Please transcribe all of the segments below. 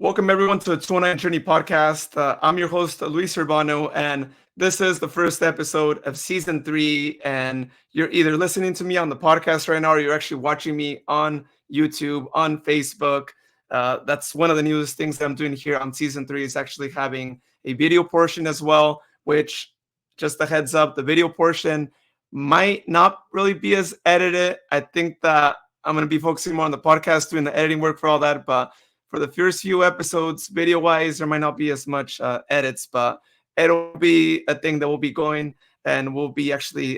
Welcome everyone to the 209 Journey podcast. I'm your host, Luis Urbano, and this is the first episode of season 3. And you're either listening to me on the podcast right now, or you're actually watching me on YouTube, on Facebook. That's one of the newest things that I'm doing here on season 3 is actually having a video portion as well, which, just a heads up, the video portion might not really be as edited. I think that I'm going to be focusing more on the podcast, doing the editing work for all that, but for the first few episodes, video-wise, there might not be as much edits, but it'll be a thing that will be going, and we'll be actually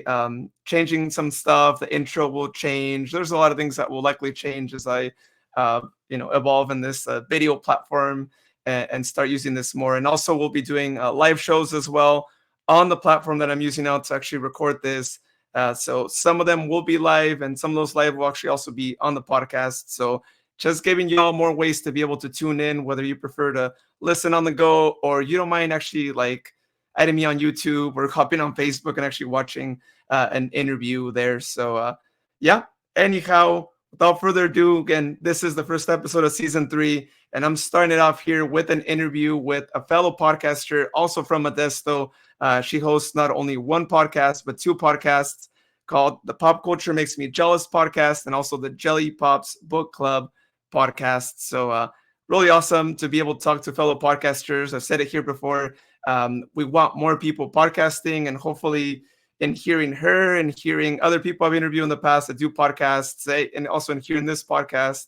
changing some stuff. The intro will change. There's a lot of things that will likely change as I, evolve in this video platform and start using this more. And also, we'll be doing live shows as well on the platform that I'm using now to actually record this. So some of them will be live, and some of those live will actually also be on the podcast. So just giving you all more ways to be able to tune in, whether you prefer to listen on the go or you don't mind actually like adding me on YouTube or hopping on Facebook and actually watching an interview there. So anyhow, without further ado, again, this is the first episode of season 3, and I'm starting it off here with an interview with a fellow podcaster, also from Modesto. She hosts not only one podcast, but 2 podcasts called the Pop Culture Makes Me Jealous podcast and also the Jelly Pops Book Club podcast. So really awesome to be able to talk to fellow podcasters. I've said it here before. We want more people podcasting, and hopefully in hearing her and hearing other people I've interviewed in the past that do podcasts, and also in hearing this podcast,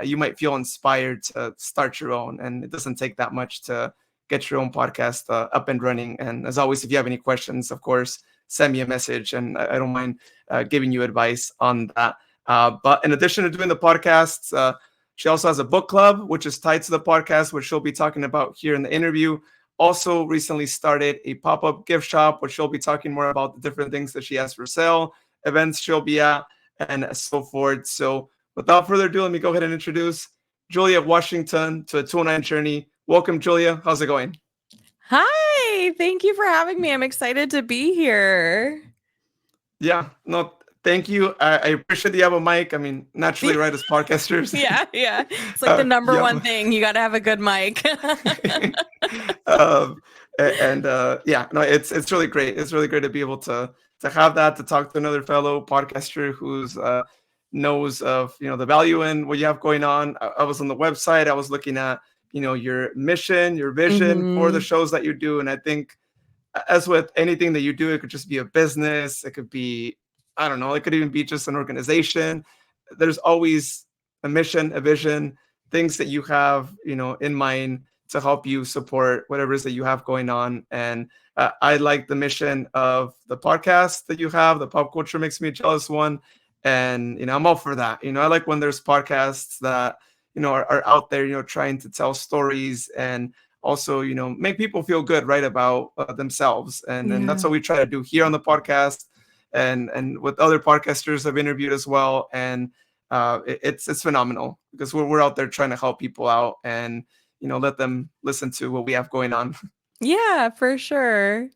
you might feel inspired to start your own. And it doesn't take that much to get your own podcast up and running. And as always, if you have any questions, of course, send me a message, and I don't mind giving you advice on that. But in addition to doing the podcasts, she also has a book club, which is tied to the podcast, which she'll be talking about here in the interview. Also recently started a pop-up gift shop, which she'll be talking more about the different things that she has for sale, events she'll be at, and so forth. So without further ado, let me go ahead and introduce Julia Washington to the 209 Journey. Welcome, Julia. How's it going? Hi, thank you for having me. I'm excited to be here. Yeah, no, thank you. I appreciate you have a mic. I mean, naturally, right, as podcasters. Yeah. It's like the number one thing. You got to have a good mic. It's really great. It's really great to be able to have that, to talk to another fellow podcaster who's knows of, the value in what you have going on. I was on the website. I was looking at, your mission, your vision for the shows that you do. And I think, as with anything that you do, it could just be a business. It could be, I don't know, it could even be just an organization. There's always a mission, a vision, things that you have, in mind to help you support whatever it is that you have going on. And I like the mission of the podcast that you have, the Pop Culture Makes Me Jealous one. And, I'm all for that. I like when there's podcasts that, are out there, trying to tell stories and also, make people feel good, right, about themselves. And that's what we try to do here on the podcast and with other podcasters I've interviewed as well. And it's phenomenal because we're out there trying to help people out and, let them listen to what we have going on. Yeah, for sure.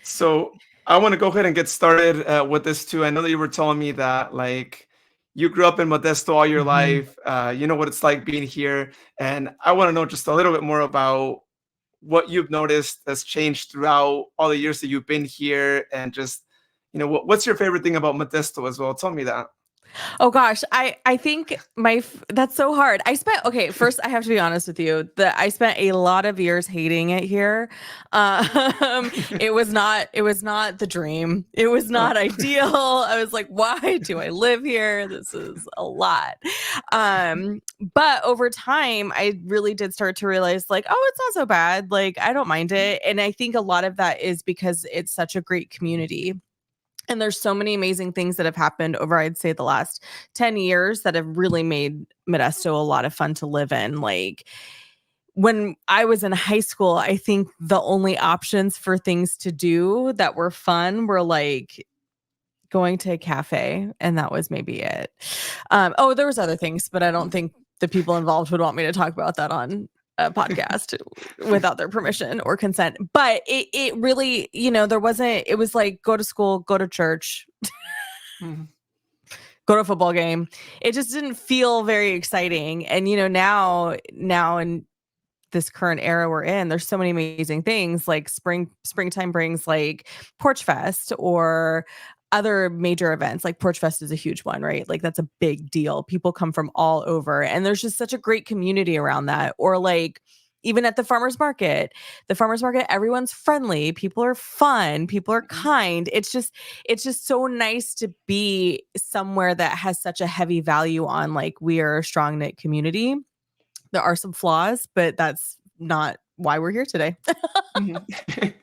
So I want to go ahead and get started with this too. I know that you were telling me that like you grew up in Modesto all your life. You know what it's like being here. And I want to know just a little bit more about what you've noticed has changed throughout all the years that you've been here, and just, what's your favorite thing about Modesto as well? Tell me that. Oh gosh, I think that's so hard. First I have to be honest with you that I spent a lot of years hating it here. It was not the dream. It was not ideal. I was like, why do I live here? This is a lot. But over time I really did start to realize like, oh, it's not so bad. Like I don't mind it. And I think a lot of that is because it's such a great community. And there's so many amazing things that have happened over, I'd say, the last 10 years that have really made Modesto a lot of fun to live in. Like when I was in high school, I think the only options for things to do that were fun were like going to a cafe, and that was maybe it. There was other things, but I don't think the people involved would want me to talk about that on a podcast without their permission or consent. But it really, it was like go to school, go to church. go to a football game. It just didn't feel very exciting. And now in this current era we're in, there's so many amazing things, like springtime brings like Porch Fest or other major events. Like Porch Fest is a huge one, right? Like that's a big deal. People come from all over, and there's just such a great community around that. Or like even at the farmers market, everyone's friendly, people are fun, people are Mhm. kind. It's just so nice to be somewhere that has such a heavy value on like we are a strong knit community. There are some flaws, but that's not why we're here today. Mhm.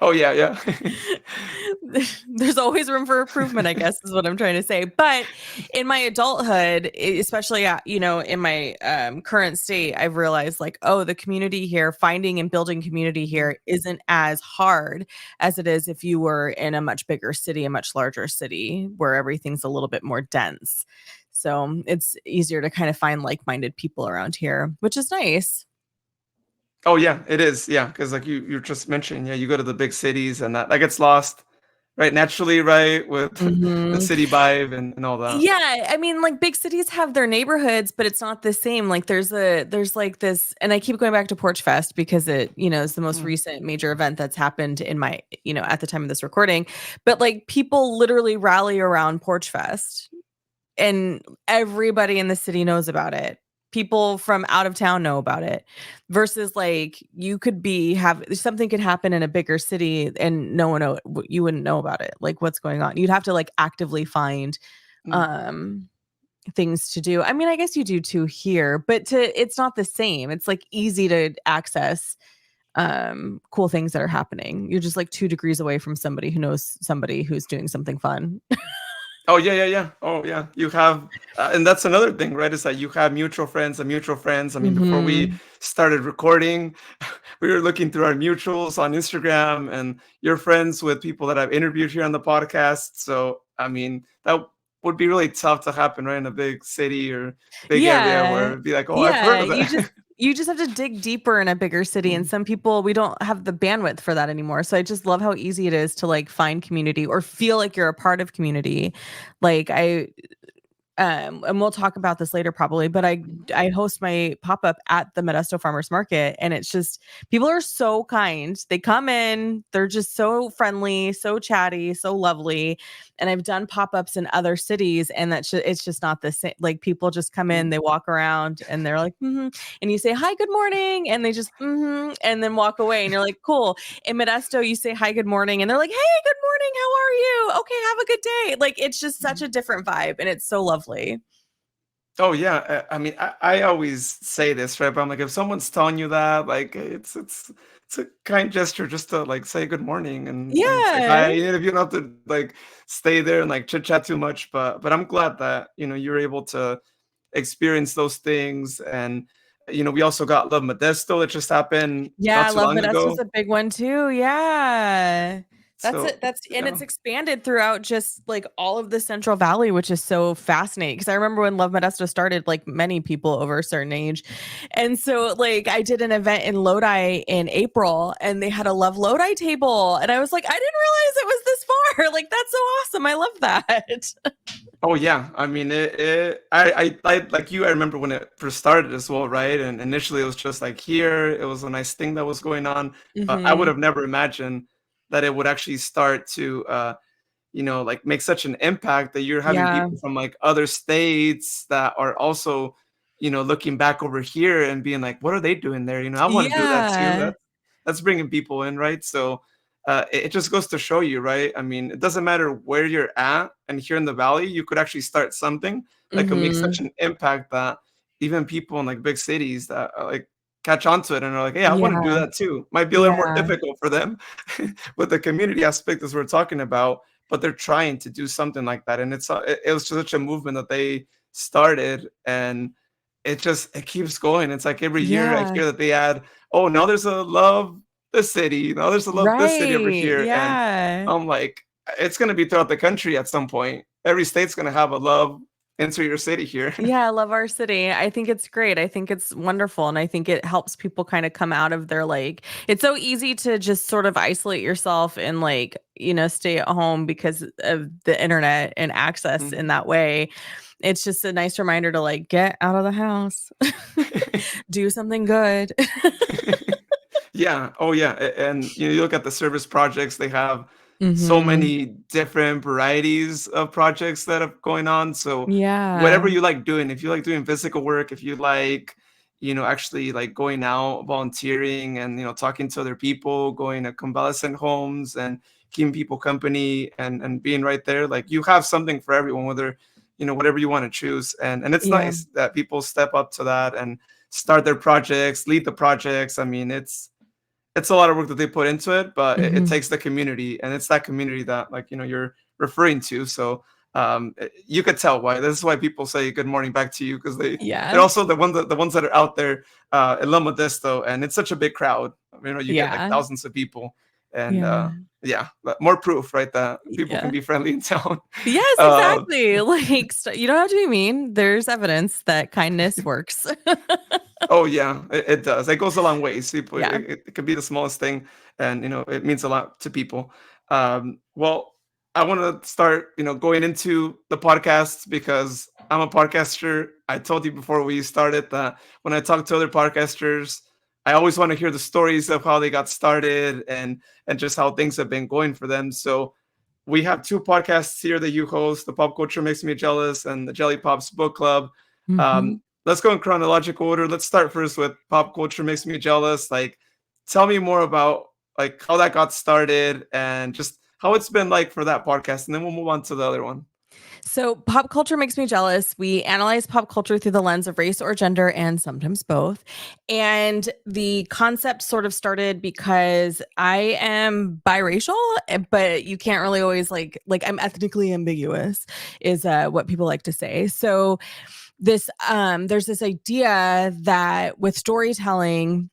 Oh yeah, yeah. There's always room for improvement, I guess, is what I'm trying to say. But in my adulthood, especially in my current state, I've realized like, oh, the community here, finding and building community Mhm. here isn't as hard as it is if you were in a much bigger city, a much larger city where everything's a little bit more dense. So it's easier to kind of find like-minded people around here, which is nice. Oh yeah, it is. Yeah, because like you're just mentioning, yeah, you go to the big cities and that gets lost, right? Naturally, right, with the Mhm. city vibe and all that. Yeah, I mean, like big cities have their neighborhoods, but it's not the same. Like there's like this, and I keep going back to Porch Fest because is the most Mhm. recent major event that's happened in my, at the time of this recording. But like people literally rally around Porch Fest, and everybody in the city knows about it. People from out of town know about it versus like you could have something could happen in a bigger city and you wouldn't know about it. Like what's going on. You'd have to like actively find Mhm. um things to do. I mean, I guess you do too here, but it's not the same. It's like easy to access cool things that are happening. You're just like 2 degrees away from somebody who knows somebody who's doing something fun. Oh yeah, yeah, yeah. Oh yeah. You have, and that's another thing, right? Is that you have mutual friends and mutual friends. I mean, before we Mhm. started recording, we were looking through our mutuals on Instagram, and you're friends with people that I've interviewed here on the podcast. So I mean, that would be really tough to happen, right, in a big city or big area where Yeah. it'd be like, oh, I've heard Yeah, of that. you just have to dig deeper in a bigger city, and Mhm. some people we don't have the bandwidth for that anymore. So I just love how easy it is to like find community or feel like you're a part of community. Like and we'll talk about this later probably, but I host my pop-up at the Modesto Farmers Market, and it's just people are so kind. They come in, they're just so friendly, so chatty, so lovely. And I've done pop-ups in other cities, and it's just not the same. Like people just come in, Mhm. they walk around and they're like, and you say, "Hi, good morning," and they just and then walk away, and you're like, "Cool." In Modesto, you say, "Hi, good morning," and they're like, "Hey, good morning, how are you? Okay, have a good day." Like it's just such Mhm. a different vibe, and it's so lovely. Oh yeah, I mean, I always say this, right? But I'm like, if someone's telling you that, like, it's a kind gesture just to like say good morning and say Yeah. hi. Even if you don't have to like stay there and like chit chat too much, but I'm glad that you're able to experience those things. And we also got Love Modesto that just happened not Yeah, too Love long Modesto's ago. a big one too. Yeah. That's So it. That's and yeah. it's expanded throughout just like all of the Central Valley, which is so fascinating. Because I remember when Love Modesto started, like many people over a certain age, and so like I did an event in Lodi in April, and they had a Love Lodi table, and I was like, I didn't realize it was this far. Like that's so awesome. I love that. Oh yeah, I mean I like you. I remember when it first started as well, right? And initially it was just like here, it was a nice thing that was going on. I would Hmm. have never imagined that it would actually start to like make such an impact that you're having Yeah. people from like other states that are also looking back over here and being like, what are they doing there? I want to do that too. Yeah. That's bringing people in, right? So it just goes to show you, right? I mean, it doesn't matter where you're at, and here in the valley you could actually start something that could make such Hmm. an impact that even people in like big cities that like catch on to it and are like, hey, I want to do Yeah. that too. Might be a little more Yeah. difficult for them with the community aspect as we're talking about, but they're trying to do something like that. And it was such a movement that they started, and it keeps going. It's like every year I Yeah. hear that they add, oh, now there's a love this city, now there's a love this city over Right. here. And Yeah. I'm like, it's going to be throughout the country at some point. Every state's going to have a love enter your city here. Yeah, I love our city. I think it's great. I think it's wonderful. And I think it helps people kind of come out of their like, it's so easy to just sort of isolate yourself and like, stay at home because of the internet and access in Mhm. that way. It's just a nice reminder to like get out of the house, do something good. Yeah. Oh, yeah. And you look at the service projects, they have so Hmm. many different varieties of projects that are going on. So Yeah. whatever you like doing, if you like doing physical work, if you like, actually like going out, volunteering and, talking to other people, going to convalescent homes and keeping people company and being right there, like you have something for everyone, whether, whatever you want to choose. And it's Yeah. nice that people step up to that and start their projects, lead the projects. I mean, it's a lot of work that they put into it, but it Hmm. takes the community, and it's that community that like you're referring to. So you could tell why. This is why people say good morning back to you because they're Yeah. also the ones that are out there in La Modesto, and it's such a big crowd. You get like Yeah. thousands of people, and Yeah. yeah, but more proof, right? That people can Yeah. be friendly in town. Yes, uh, exactly. Like, you don't have to be mean. There's evidence that kindness works. Oh yeah, it does. It goes a long way. See, Yeah. it could be the smallest thing, and it means a lot to people. Well, I want to start, going into the podcasts because I'm a podcaster. I told you before we started that when I talk to other podcasters, I always want to hear the stories of how they got started and just how things have been going for them. So we have two podcasts here that you host, the Pop Culture Makes Me Jealous and the Jelly Pops Book Club. Hmm. Let's go in chronological order. Let's start first with Pop Culture Makes Me Jealous. Like, tell me more about like how that got started and just how it's been like for that podcast, and then we'll move on to the other one. So, pop culture makes me jealous. We analyze pop culture through the lens of race or gender, and sometimes both. And the concept sort of started because I am biracial, but you can't really always like I'm ethnically ambiguous, is what people like to say. So, there's this idea that with storytelling,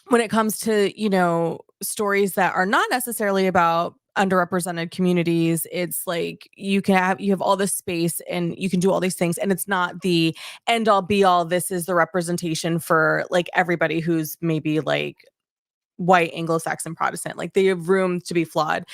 when it comes to stories that are not necessarily about underrepresented communities, it's like you have all this space and you can do all these things, and it's not the end all be all. This is the representation for like everybody who's maybe like white Anglo-Saxon Protestant. Like they have room to be flawed.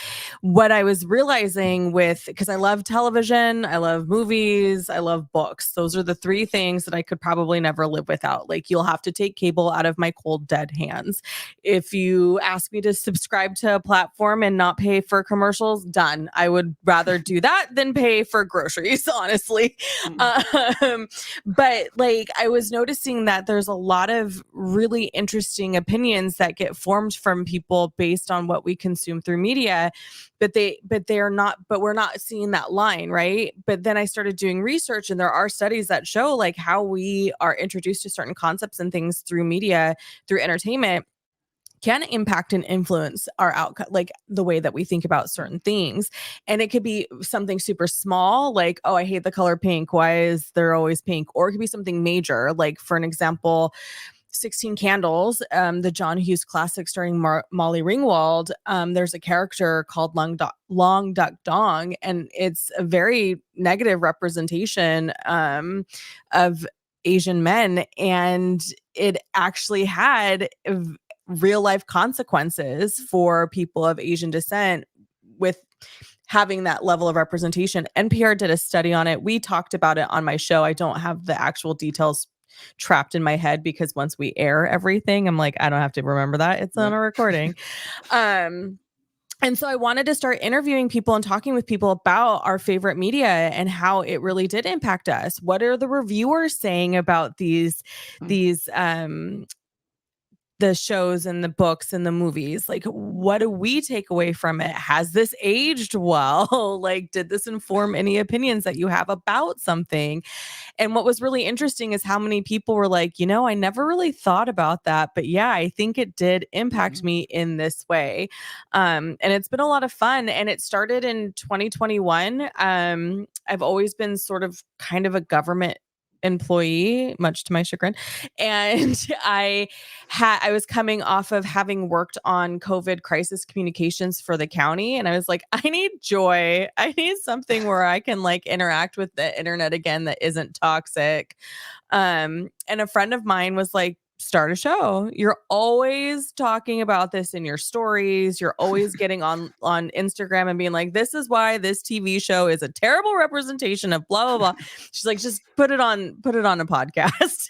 What I was realizing because I love television, I love movies, I love books. Those are the three things that I could probably never live without. Like you'll have to take cable out of my cold, dead hands. If you ask me to subscribe to a platform and not pay for commercials, done. I would rather do that than pay for groceries, honestly. Mm, Um, but like I was noticing that there's a lot of really interesting opinions that get formed from people based on what we consume through media, but we're not seeing that line, right? But then I started doing research, and there are studies that show like how we are introduced to certain concepts and things through media, through entertainment, can impact and influence our outcome, like the way that we think about certain things. And it could be something super small, like, oh, I hate the color pink. Why is there always pink? Or it could be something major, like, for an example, 16 Candles, the John Hughes classic starring Molly Ringwald. There's a character called Long Duck Dong, and it's a very negative representation of Asian men. And it actually had real life consequences for people of Asian descent with having that level of representation. NPR did a study on it. We talked about it on my show. I don't have the actual details trapped in my head because once we air everything, I'm like, I don't have to remember that. It's on yeah. a recording. Um, and so I wanted to start interviewing people and talking with people about our favorite media and how it really did impact us. What are the reviewers saying about Mm, these the shows and the books and the movies? Like, what do we take away from it? Has this aged well? Like, did this inform any opinions that you have about something? And what was really interesting is how many people were like, I never really thought about that, but yeah, I think it did impact mhm, me in this way. And it's been a lot of fun. And it started in 2021. I've always been sort of kind of a government employee, much to my chagrin. And I was coming off of having worked on COVID crisis communications for the county. And I was like, I need joy. I need something where I can like interact with the internet again that isn't toxic. And a friend of mine was like, start a show. You're always talking about this in your stories. You're always getting on Instagram and being like, this is why this TV show is a terrible representation of blah blah blah. She's like, just put it on a podcast.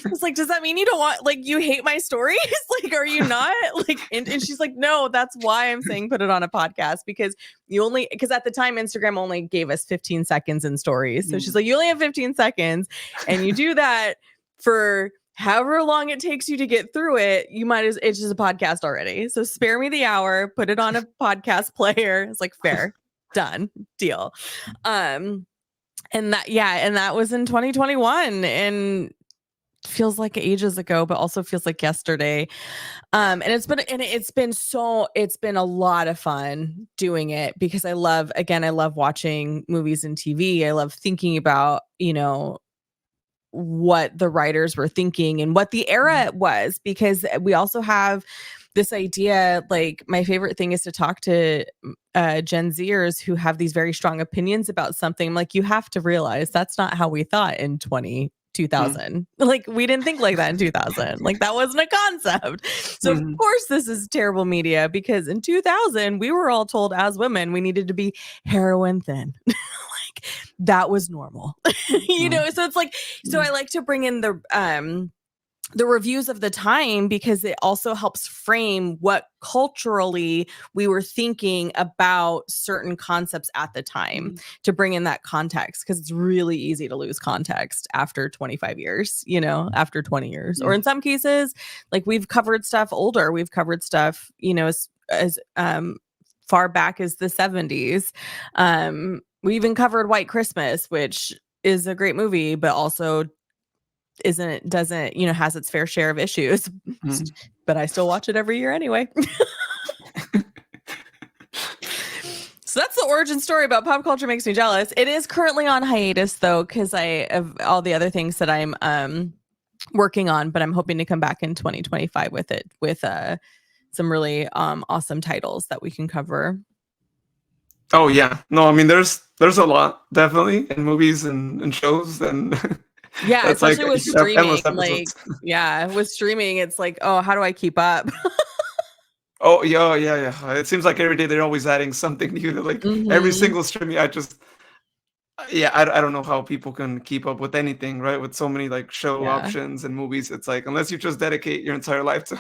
I was like, does that mean you don't want, like, you hate my stories? Like, are you not like, and she's like, no, that's why I'm saying put it on a podcast, because because at the time Instagram only gave us 15 seconds in stories. So she's like, you only have 15 seconds and you do that for however long it takes you to get through it, it's just a podcast already. So spare me the hour, put it on a podcast player. It's like, fair, done, deal. And that was in 2021 and feels like ages ago, but also feels like yesterday. And it's been a lot of fun doing it because I love watching movies and TV. I love thinking about, what the writers were thinking and what the era was, because we also have this idea, like my favorite thing is to talk to Gen Zers who have these very strong opinions about something. Like, you have to realize that's not how we thought in 2000. Like, we didn't think like that in 2000. Like, that wasn't a concept. So of course this is terrible media, because in 2000 we were all told as women we needed to be heroin thin. That was normal. So it's like, so I like to bring in the reviews of the time, because it also helps frame what culturally we were thinking about certain concepts at the time, to bring in that context, because it's really easy to lose context after 25 years, after 20 years, or in some cases, like we've covered stuff older. We've covered stuff, as far back as the 70s. We even covered White Christmas, which is a great movie, but also doesn't has its fair share of issues. But I still watch it every year anyway. So that's the origin story about Pop Culture Makes Me Jealous. It is currently on hiatus though, because I have all the other things that I'm working on, but I'm hoping to come back in 2025 with it, with some really awesome titles that we can cover. Oh yeah, no, I mean there's a lot definitely in movies and shows, and yeah, especially with streaming. Like, with streaming, it's like, oh, how do I keep up? Oh yeah. It seems like every day they're always adding something new. Like every single streaming, I don't know how people can keep up with anything, right? With so many like show options and movies, it's like, unless you just dedicate your entire life to.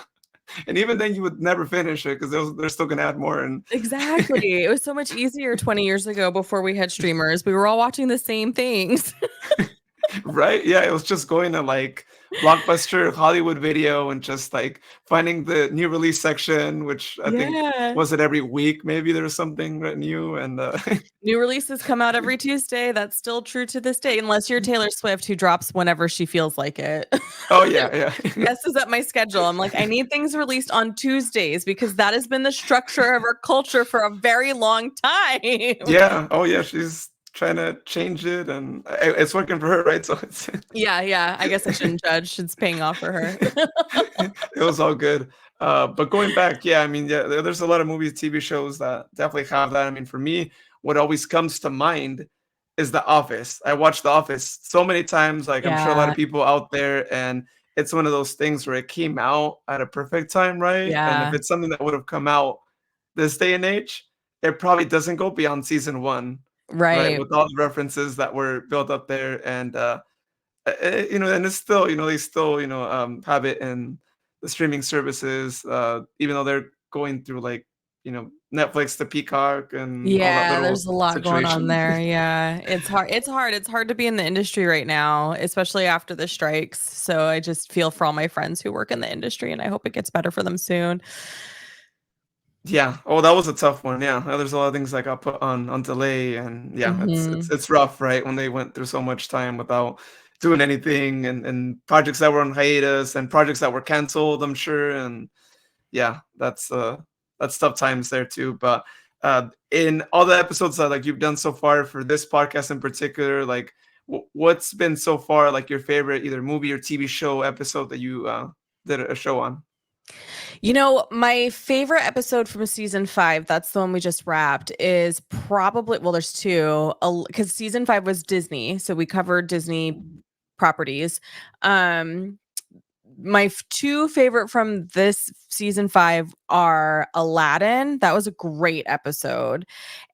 And even then, you would never finish it, because they're still gonna add more. And exactly, it was so much easier 20 years ago before we had streamers. We were all watching the same things. Right? Yeah, it was just going to like Blockbuster, Hollywood Video, and just like finding the new release section, which I think was it every week. Maybe there was something new, and new releases come out every Tuesday. That's still true to this day, unless you're Taylor Swift, who drops whenever she feels like it. Oh yeah. Messes up my schedule. I'm like, I need things released on Tuesdays, because that has been the structure of our culture for a very long time. Yeah. Oh yeah. She's trying to change it, and it's working for her, right? So it's yeah. I guess I shouldn't judge. It's paying off for her. It was all good. But going back, I mean, there's a lot of movies, TV shows that definitely have that. I mean, for me, what always comes to mind is The Office. I watched The Office so many times, like I'm sure a lot of people out there, and it's one of those things where it came out at a perfect time, right? And if it's something that would have come out this day and age, it probably doesn't go beyond season 1. Right, with all the references that were built up there, and and it's still, they still, have it in the streaming services, even though they're going through like, Netflix to Peacock and all that little there's a lot going on situation. there. Yeah, it's hard to be in the industry right now, especially after the strikes. So I just feel for all my friends who work in the industry, and I hope it gets better for them soon. Yeah. Oh, that was a tough one. Yeah. There's a lot of things that got put on delay, and it's rough, right? When they went through so much time without doing anything, and projects that were on hiatus and projects that were canceled, I'm sure. And that's tough times there too. But in all the episodes that like you've done so far for this podcast in particular, like what's been so far like your favorite either movie or TV show episode that you did a show on? You know, my favorite episode from season 5, that's the one we just wrapped, is probably, well, there's two, because season 5 was Disney. So we covered Disney properties. My two favorite from this season 5 are Aladdin. That was a great episode.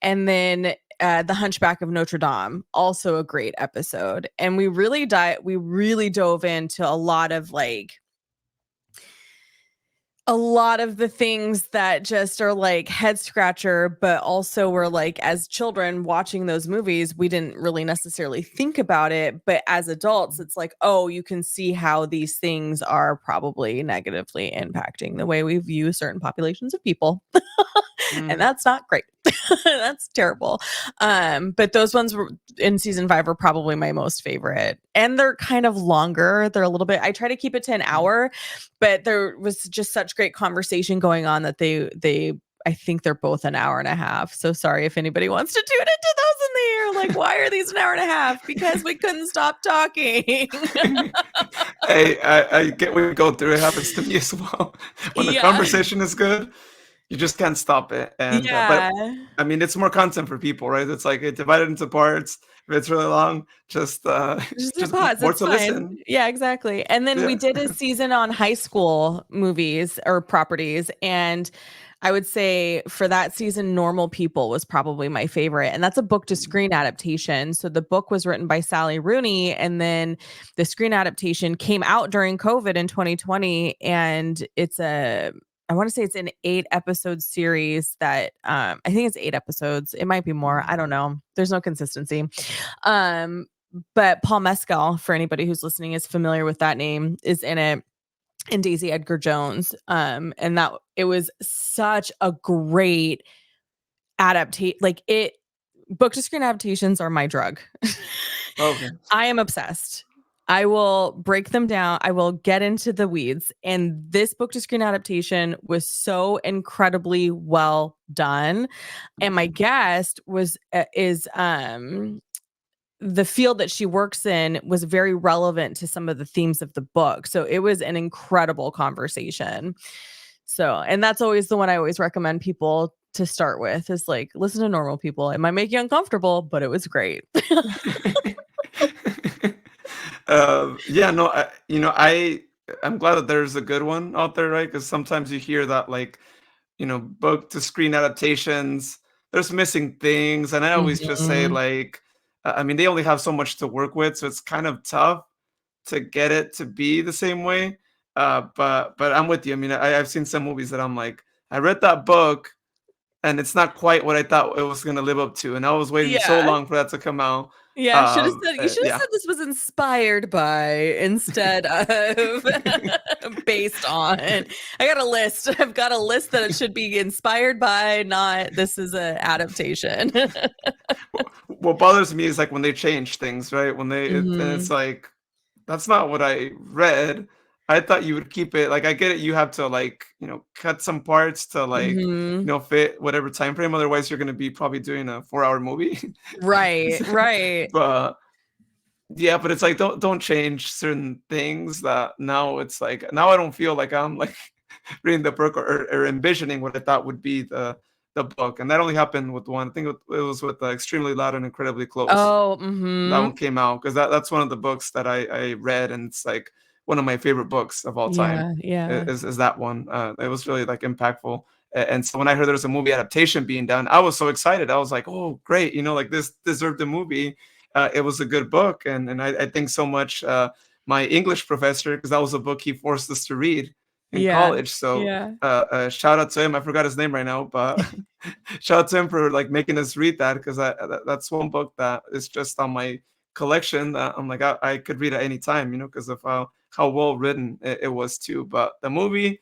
And then The Hunchback of Notre Dame, also a great episode. And we really dove into a lot of the things that just are like head scratcher, but also we're like, as children watching those movies, we didn't really necessarily think about it. But as adults, it's like, oh, you can see how these things are probably negatively impacting the way we view certain populations of people. And that's not great. That's terrible. But those ones were in season 5 are probably my most favorite. And they're kind of longer. They're a little bit, I try to keep it to an hour, but there was just such great conversation going on that I think they're both an hour and a half. So sorry if anybody wants to tune into those in the air. Like, why are these an hour and a half? Because we couldn't stop talking. Hey, I get what you go through. It happens to me as well. When the conversation is good, you just can't stop it. And but I mean, it's more content for people, right? It's like it divided into parts. If it's really long, just just pause. more It's to fine. listen. Yeah, exactly. And then we did a season on high school movies or properties, and I would say for that season, Normal People was probably my favorite. And that's a book to screen adaptation. So the book was written by Sally Rooney, and then the screen adaptation came out during COVID in 2020. And I want to say it's an 8-episode series that I think it's 8 episodes. It might be more. I don't know. There's no consistency. But Paul Mescal, for anybody who's listening is familiar with that name, is in it. And Daisy Edgar Jones. And that it was such a great adaptation. Book to screen adaptations are my drug. Okay. I am obsessed. I will break them down. I will get into the weeds. And this book to screen adaptation was so incredibly well done. And my guest is the field that she works in was very relevant to some of the themes of the book. So it was an incredible conversation. So, and that's always the one I always recommend people to start with is like, listen to Normal People. It might make you uncomfortable, but it was great. Yeah, no, I'm glad that there's a good one out there, right? Because sometimes you hear that like, book to screen adaptations, there's missing things, and I always just say Mhm. like, I mean, they only have so much to work with, so it's kind of tough to get it to be the same way. But I'm with you. I mean, I've seen some movies that I'm like, I read that book, and it's not quite what I thought it was gonna live up to, and I was waiting so Yeah. long for that to come out. Yeah, you should have Yeah. said this was inspired by instead of based on. I got a list. I've got a list that it should be inspired by, not this is an adaptation. What bothers me is like when they change things, right? And it's Mhm. like that's not what I read. I thought you would keep it like I get it. You have to like cut some parts to like Mhm. fit whatever time frame. Otherwise, you're gonna be probably doing a 4-hour movie. Right, right. But yeah, but it's like don't change certain things that now it's like now I don't feel like I'm like reading the book or envisioning what I thought would be the book. And that only happened with one. I think it was with Extremely Loud and Incredibly Close. Oh, That one mhm. came out because that's one of the books that I read, and it's like one of my favorite books of all time. Yeah, yeah. Is that one? It was really like impactful. And so when I heard there was a movie adaptation being done, I was so excited. I was like, "Oh, great! Like this deserved a movie." It was a good book, and I think so much my English professor because that was a book he forced us to read in Yeah, college. So yeah. shout out to him. I forgot his name right now, but shout out to him for like making us read that because that's one book that is just on my collection that I'm like I could read at any time, because of how well written it was too. But the movie,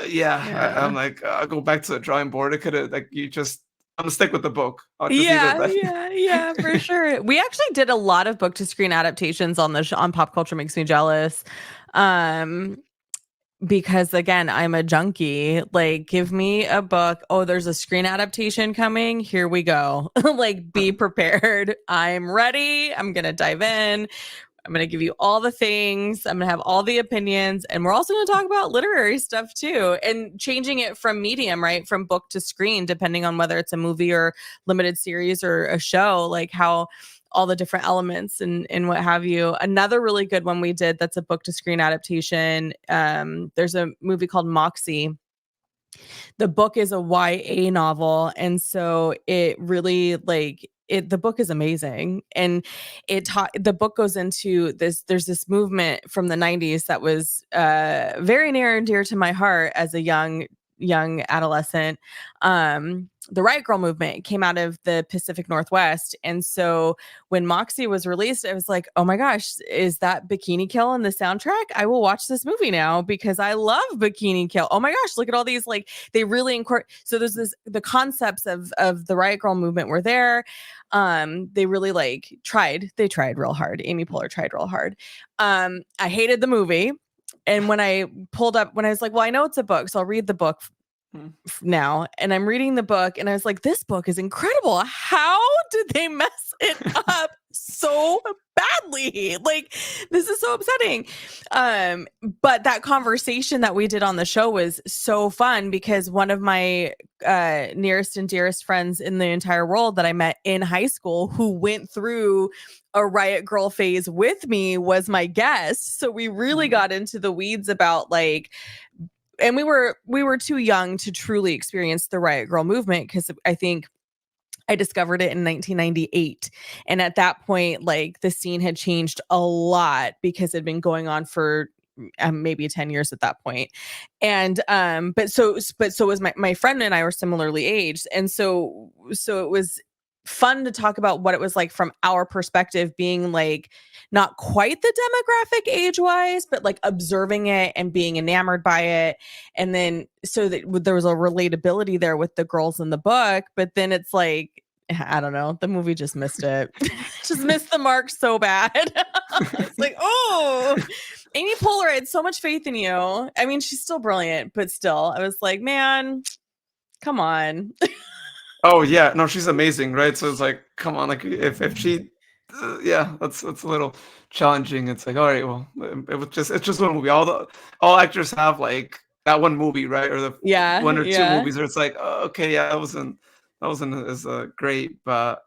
yeah, I'm Yeah. like I'll go back to the drawing board. It could have like I'm gonna stick with the book. I'll just leave it at Yeah, that. yeah, yeah, for sure. We actually did a lot of book to screen adaptations on on Pop Culture Makes Me Jealous. Um because again, I'm a junkie. Like, give me a book. Oh, there's a screen adaptation coming. Here we go. Like, be prepared. I'm ready. I'm going to dive in. I'm going to give you all the things. I'm going to have all the opinions. And we're also going to talk about literary stuff too, and changing it from medium, right? From book to screen, depending on whether it's a movie or limited series or a show, like how all the different elements and what have you. Another really good one we did that's a book to screen adaptation. There's a movie called Moxie. The book is a YA novel, and so it really like it the book is amazing, and the book goes into this. There's this movement from the 90s that was very near and dear to my heart as a young adolescent. The Riot Girl movement came out of the Pacific Northwest. And so when Moxie was released, I was like, oh my gosh, is that Bikini Kill in the soundtrack? I will watch this movie now because I love Bikini Kill. Oh my gosh, look at all these, like, they really incorporate. So there's the concepts of the Riot Girl movement were there. They really they tried real hard. Amy Poehler tried real hard. I hated the movie. And when I was like, well, I know it's a book, so I'll read the book now. And I'm reading the book and I was like, this book is incredible. How did they mess it up so badly? Like, this is so upsetting. But that conversation that we did on the show was so fun because one of my nearest and dearest friends in the entire world that I met in high school who went through a Riot Girl phase with me was my guest. So we really got into the weeds about like, and we were too young to truly experience the Riot Girl movement because I think I discovered it in 1998. And at that point, like the scene had changed a lot because it had been going on for maybe 10 years at that point. And but so was my friend and I were similarly aged. And so it was fun to talk about what it was like from our perspective, being like not quite the demographic age wise, but like observing it and being enamored by it. And then so that there was a relatability there with the girls in the book, but then it's like, I don't know, the movie just missed it. Just missed the mark so bad. It's like, oh, Amy Poehler, I had so much faith in you. I mean, she's still brilliant, but still, I was like, man, come on. Oh yeah, no, she's amazing, right? So it's like, come on, like if she, yeah, that's a little challenging. It's like, all right, well, it's just one movie. All actors have like that one movie, right, or the one or two movies where it's like, oh, okay, yeah, that wasn't as great, but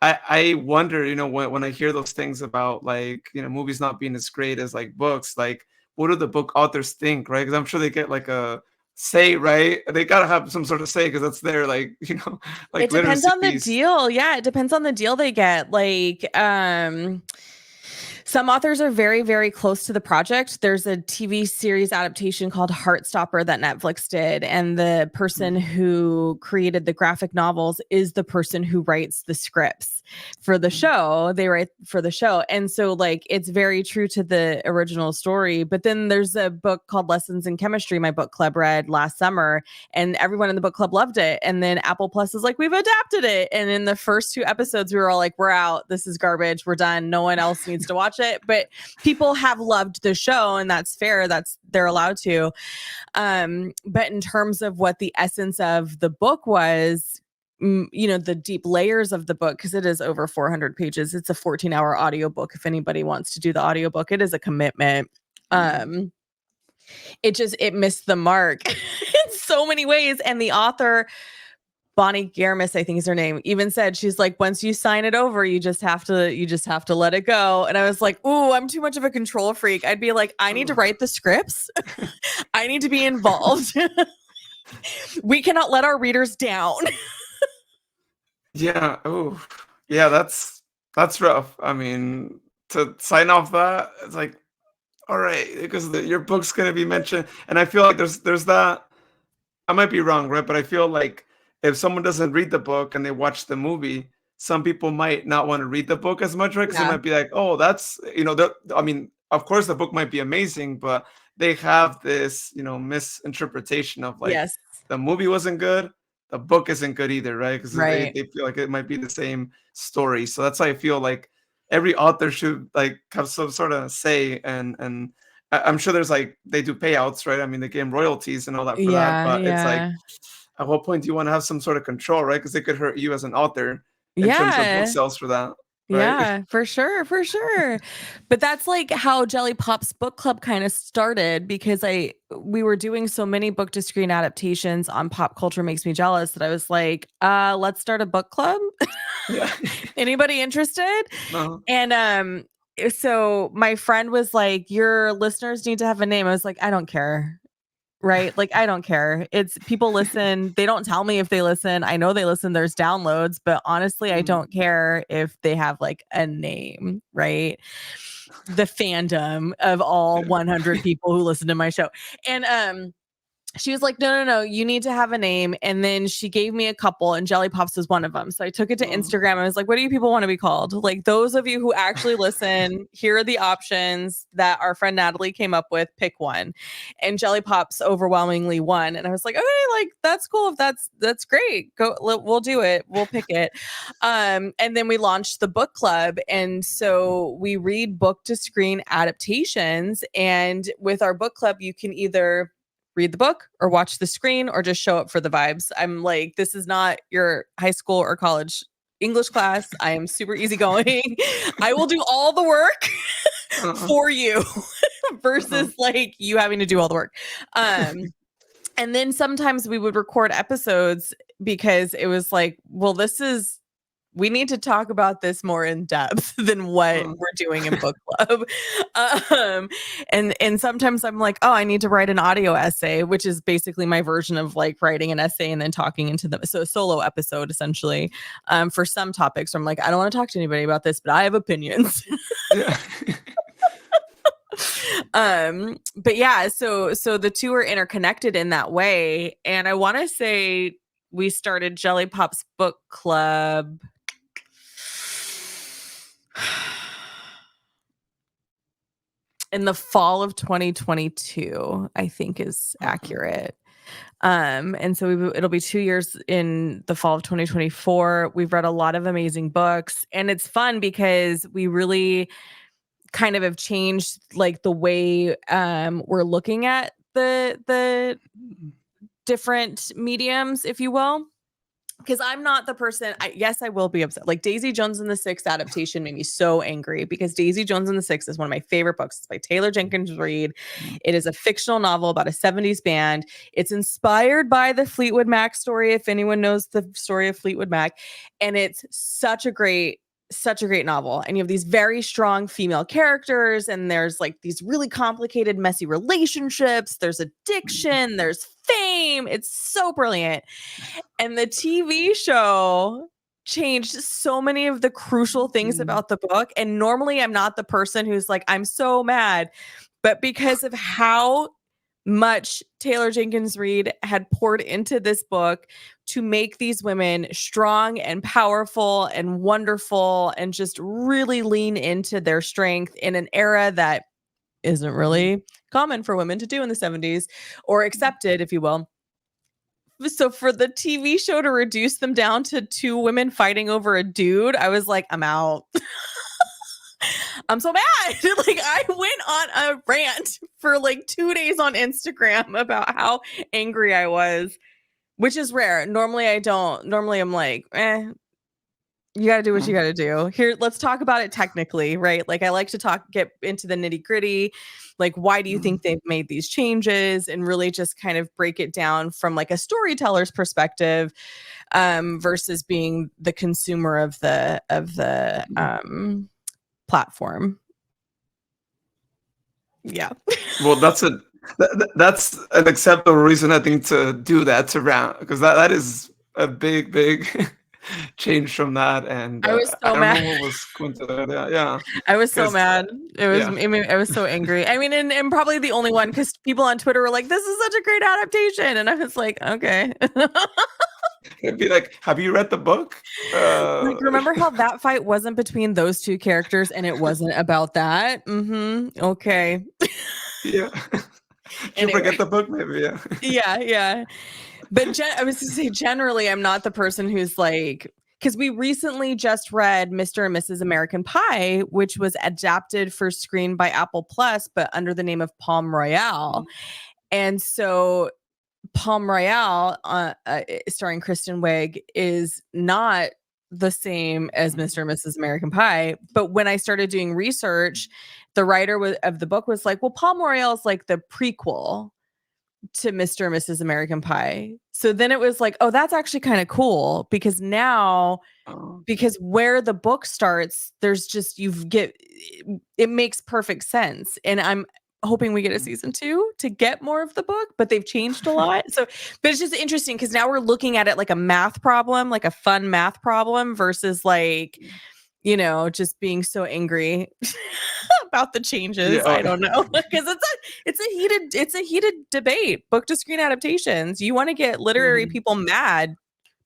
I wonder, when I hear those things about like movies not being as great as like books, like what do the book authors think, right? Because I'm sure they get like a say, right? They gotta have some sort of say because that's their like like it depends on the piece. deal. Yeah, it depends on the deal they get. Like some authors are very, very close to the project. There's a TV series adaptation called Heartstopper that Netflix did. And the person who created the graphic novels is the person who writes the scripts for the show. They write for the show. And so like, it's very true to the original story. But then there's a book called Lessons in Chemistry, my book club read last summer, and everyone in the book club loved it. And then Apple Plus is like, we've adapted it. And in the first 2 episodes, we were all like, we're out. This is garbage. We're done. No one else needs to watch it. But people have loved the show, and that's fair. They're allowed to. But in terms of what the essence of the book was, the deep layers of the book, because it is over 400 pages. It's a 14-hour audiobook. If anybody wants to do the audiobook, it is a commitment. It missed the mark in so many ways. And the author, Bonnie Garmis, I think is her name, even said, she's like, once you sign it over, you just have to let it go. And I was like, ooh, I'm too much of a control freak. I'd be like, I need to write the scripts. I need to be involved. We cannot let our readers down. Yeah. Oh, yeah. That's rough. I mean, to sign off that, it's like, all right, because your book's gonna be mentioned, and I feel like there's that. I might be wrong, right? But I feel like if someone doesn't read the book and they watch the movie, some people might not want to read the book as much, right? Because they might be like, oh, that's, I mean, of course the book might be amazing, but they have this, misinterpretation of like the movie wasn't good, the book isn't good either, right? Because they feel like it might be the same story. So that's why I feel like every author should like have some sort of say and I'm sure there's like they do payouts, right? I mean, they get royalties and all that for that, Yeah, but it's like, yeah. at what point do you want to have some sort of control, right? Because it could hurt you as an author in terms of book Yeah. sales for that, right? Yeah, for sure, for sure. But that's like how Jelly Pop's book club kind of started because we were doing so many book to screen adaptations on Pop Culture Makes Me Jealous that I was like, let's start a book club. Yeah. Anybody interested? Uh-huh. And so my friend was like, your listeners need to have a name. I was like, I don't care. Right? Like, I don't care. It's people listen. They don't tell me if they listen. I know they listen. There's downloads, but honestly, I Mhm. don't care if they have like a name, right? The fandom of all Yeah. 100 people who listen to my show. And she was like, no, you need to have a name. And then she gave me a couple, and Jelly Pops was one of them. So I took it to Uh-huh. Instagram. I was like, what do you people want to be called? Like, those of you who actually listen, here are the options that our friend Natalie came up with. Pick one. And Jelly Pops overwhelmingly won. And I was like, okay, like, that's cool. If that's great. We'll do it. We'll pick it. And then we launched the book club. And so we read book to screen adaptations. And with our book club, you can either read the book or watch the screen or just show up for the vibes. I'm like, this is not your high school or college English class. I am super easygoing. I will do all the work Uh-huh. for you Uh-huh. versus like you having to do all the work. And then sometimes we would record episodes because it was like, well, we need to talk about this more in depth than what Uh-huh. we're doing in book club. And sometimes I'm like, oh, I need to write an audio essay, which is basically my version of like writing an essay and then talking into them. So a solo episode essentially, for some topics. I'm like, I don't want to talk to anybody about this, but I have opinions. Yeah. But yeah, so the two are interconnected in that way. And I want to say we started Jelly Pop's book club in the fall of 2022, I think is Okay. accurate. And so it'll be 2 years in the fall of 2024. We've read a lot of amazing books, and it's fun because we really kind of have changed like the way we're looking at the different mediums, if you will. Because I'm not the person. Yes, I will be upset. Like Daisy Jones and the Six adaptation made me so angry because Daisy Jones and the Six is one of my favorite books. It's by Taylor Jenkins Reid. It is a fictional novel about a 70s band. It's inspired by the Fleetwood Mac story, if anyone knows the story of Fleetwood Mac. And it's such a great novel. And you have these very strong female characters, and there's like these really complicated, messy relationships. There's addiction, there's fame. It's so brilliant. And the TV show changed so many of the crucial things Mhm. about the book. And normally I'm not the person who's like, I'm so mad. But because of how much Taylor Jenkins Reid had poured into this book to make these women strong and powerful and wonderful and just really lean into their strength in an era that isn't really common for women to do in the 70s or accepted, if you will. So for the TV show to reduce them down to two women fighting over a dude, I was like, I'm out. I'm so mad. Like I went on a rant for like 2 days on Instagram about how angry I was, which is rare. Normally I don't. Normally I'm like, you got to do what you got to do. Here, let's talk about it technically, right? Like I like to get into the nitty-gritty. Like why do you think they've made these changes and really just kind of break it down from like a storyteller's perspective versus being the consumer of the platform. Yeah. Well, that's an acceptable reason I think to do that to rant because that is a big change from that, and I was I so don't know mad. what was going to that. Yeah, yeah, I was so because mad. yeah, I was so angry. I mean, and probably the only one because people on Twitter were like, "This is such a great adaptation," and I was like, "Okay." it'd be like, have you read the book? Like, remember how that fight wasn't between those two characters, and it wasn't about that? Okay. Yeah. Did you Anyway, forget the book? Maybe, yeah. yeah. But I was to say, generally, I'm not the person who's like because we recently just read Mr. and Mrs. American Pie, which was adapted for screen by Apple Plus, but under the name of Palm Royale. And so Palm Royale, starring Kristen Wiig, is not the same as Mr. and Mrs. American Pie. But when I started doing research, the writer of the book was like, well, Palm Royale is like the prequel to Mr. and Mrs. American Pie. So then it was like, oh, that's actually kind of cool, because now, Oh. because where the book starts, there's just, it makes perfect sense. And I'm hoping we get a season 2 to get more of the book, but they've changed a lot. So, but it's just interesting because now we're looking at it like a math problem, like a fun math problem, versus like, just being so angry about the changes. Yeah. I don't know, because it's a heated debate. Book to screen adaptations. You want to get literary people mad,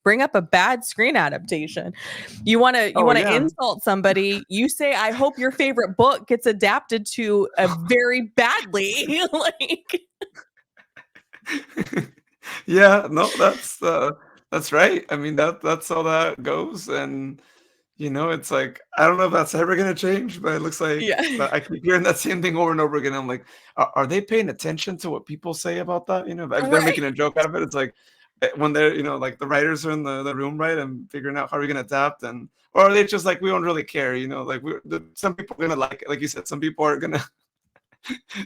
bring up a bad screen adaptation. You want to Yeah. insult somebody, you say, I hope your favorite book gets adapted to a very badly. Like, Yeah, no, that's right. I mean, that's how that goes. And it's like, I don't know if that's ever gonna change, but it looks like yeah. I keep hearing that same thing over and over again. I'm like, are they paying attention to what people say about that? If they're Right. making a joke out of it, it's like, when they're, like the writers are in the room, right, and figuring out how we're gonna adapt, or are they just like, we don't really care, like some people are gonna like it, like you said, some people are gonna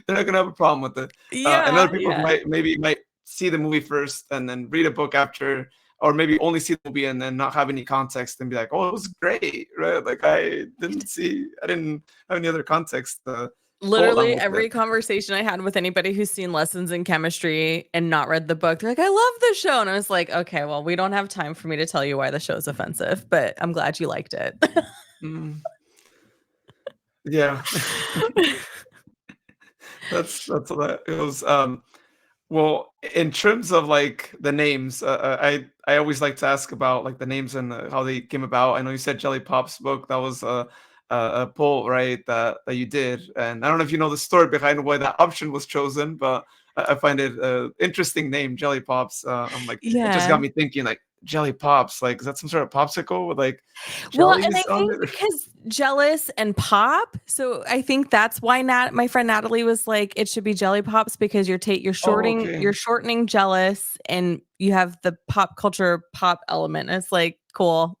they're not gonna have a problem with it. And Yeah. other people Yeah. might see the movie first and then read a book after, or maybe only see the movie and then not have any context and be like, "Oh, it was great," right? Like I didn't have any other context to go along Literally with it. every conversation I had with anybody who's seen Lessons in Chemistry and not read the book, they're like, I love the show. And I was like, okay, well, we don't have time for me to tell you why the show's offensive, but I'm glad you liked it. Mm, yeah, that's what that it was. Well, in terms of like the names, I always like to ask about like the names and how they came about. I know you said Jelly Pop's book. That was a poll, right? That you did, and I don't know if you know the story behind why that option was chosen, but I find it interesting name, Jelly Pops. I'm like, it just Yeah. got me thinking, like Jelly Pops, like is that some sort of popsicle with like Well, and I jellies on think it? because jealous and pop, so I think that's why my friend Natalie was like, it should be Jelly Pops, because you're Oh, shorting okay. you're shortening jealous, and you have the pop culture pop element. And it's like, cool.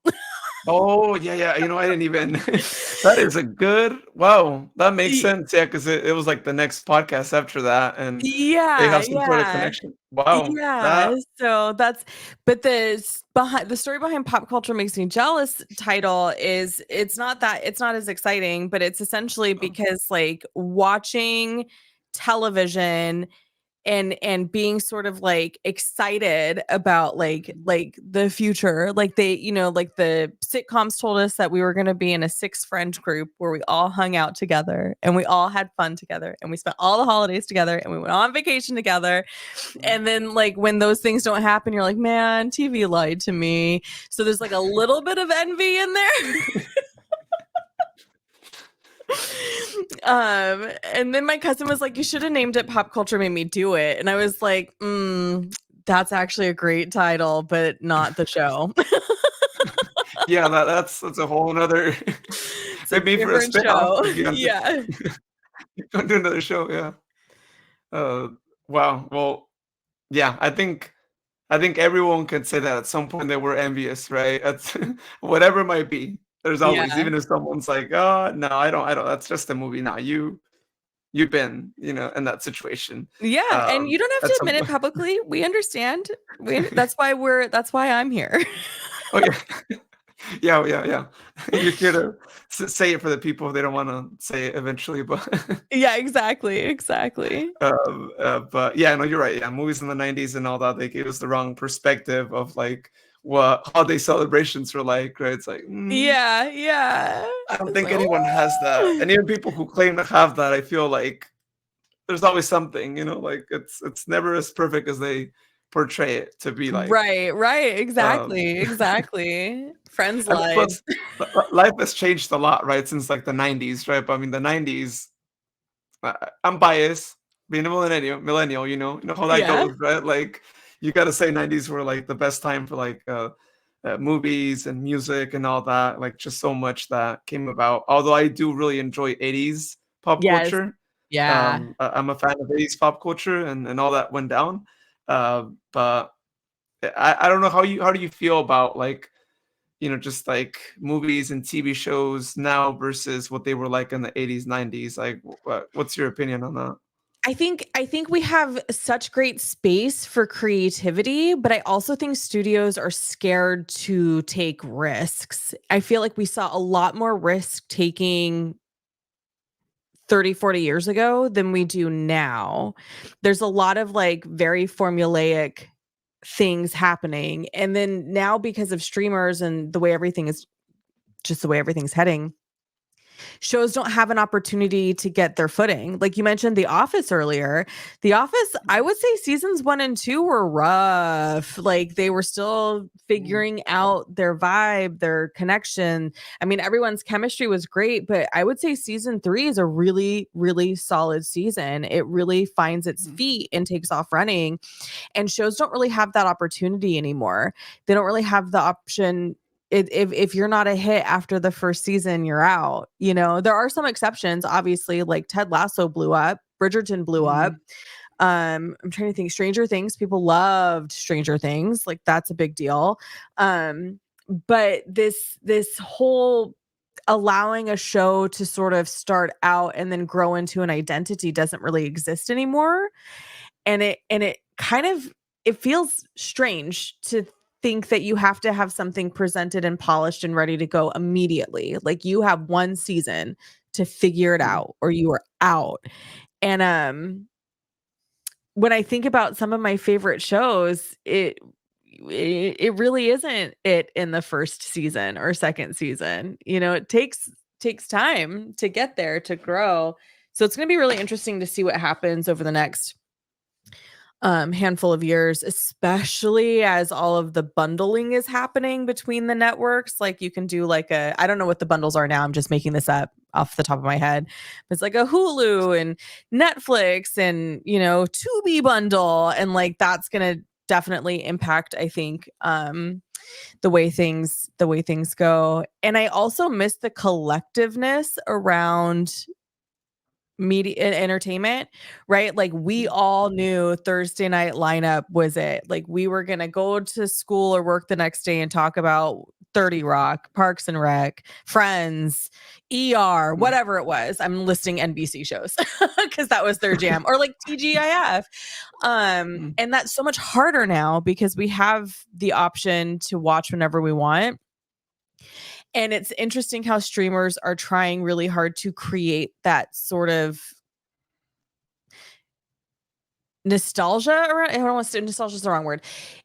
Oh, yeah, yeah, I didn't even that is a good wow, that makes Y- sense, yeah, 'cause it was, like, the next podcast after that, and they Yeah, have some sort of yeah. connection. Wow, Yeah, that so but the story behind Pop Culture Makes Me Jealous title is, it's not as exciting, but it's essentially oh, because like watching television and being sort of like excited about like the future, like like the sitcoms told us that we were going to be in a 6 friend group where we all hung out together and we all had fun together and we spent all the holidays together and we went on vacation together. And then like when those things don't happen, you're like, man, TV lied to me. So there's like a little bit of envy in there. And then my cousin was like, you should have named it Pop Culture Made Me Do It. And I was like, that's actually a great title, but not the show. yeah, that's a whole another It's a maybe for a different spin-off show. if you want to Yeah. do another show, yeah. Uh, wow, well, yeah, I think everyone can say that at some point they were envious, right? That's whatever it might be. There's always, Yeah. even if someone's like, "Oh, no, I don't. That's just a movie." Now you've been, in that situation. Yeah. And you don't have At to some admit it point. publicly. We understand. That's why I'm here. Oh yeah, yeah, yeah, yeah. You're here to say it for the people if they don't want to say it eventually, but Yeah, exactly. Exactly. but yeah, no, you're right. Yeah, movies in the '90s and all that, they gave us the wrong perspective of like what holiday celebrations were like, right? It's like, Yeah. Yeah. I don't It's think like, anyone has that, oh. and even people who claim to have that, I feel like there's always something, like it's never as perfect as they portray it to be like. Right, right, Um, exactly, exactly. Friends and lied. plus, life has changed a lot, right, since like the '90s, right? But I mean, the '90s, I'm biased, being a millennial, you know how that Yeah. goes, right? Like, you got to say '90s were like the best time for like movies and music and all that. Like just so much that came about. Although I do really enjoy 80s pop Yes. culture. Yeah. I'm a fan of 80s pop culture and all that went down. But I don't know how do you feel about like just like movies and TV shows now versus what they were like in the 80s, 90s. Like what's your opinion on that? I think we have such great space for creativity, but I also think studios are scared to take risks. I feel like we saw a lot more risk taking 30, 40 years ago than we do now. There's a lot of like very formulaic things happening. And then now because of streamers and the way everything is just the way everything's heading, shows don't have an opportunity to get their footing. Like you mentioned The Office earlier. The Office, I would say seasons 1 and 2 were rough. Like they were still figuring out their vibe, their connection. I mean, everyone's chemistry was great, but I would say season 3 is a really, really solid season. It really finds its feet and takes off running. And shows don't really have that opportunity anymore. They don't really have the option. If you're not a hit after the first season, you're out. There are some exceptions, obviously, like Ted Lasso blew up, Bridgerton blew up. Mhm. I'm trying to think. Stranger Things, people loved Stranger Things, like that's a big deal. But this whole allowing a show to sort of start out and then grow into an identity doesn't really exist anymore. And it kind of it feels strange to think that you have to have something presented and polished and ready to go immediately. Like you have one season to figure it Mhm. out or you are out. And when I think about some of my favorite shows, it really isn't it in the first season or second season. It takes time to get there, to grow. So it's going to be really interesting to see what happens over the next handful of years, especially as all of the bundling is happening between the networks. Like you can do like I don't know what the bundles are now. I'm just making this up off the top of my head. It's like a Hulu and Netflix and, Tubi bundle. And like, that's going to definitely impact, I think, the way things go. And I also miss the collectiveness around media and entertainment, right? Like we all knew Thursday night lineup was it. Like we were going to go to school or work the next day and talk about 30 Rock, Parks and Rec, Friends, ER, Mhm. whatever it was. I'm listing NBC shows because that was their jam, or like TGIF. Mhm. And that's so much harder now because we have the option to watch whenever we want. And it's interesting how streamers are trying really hard to create that sort of nostalgia around. I don't want to say nostalgia is the wrong word.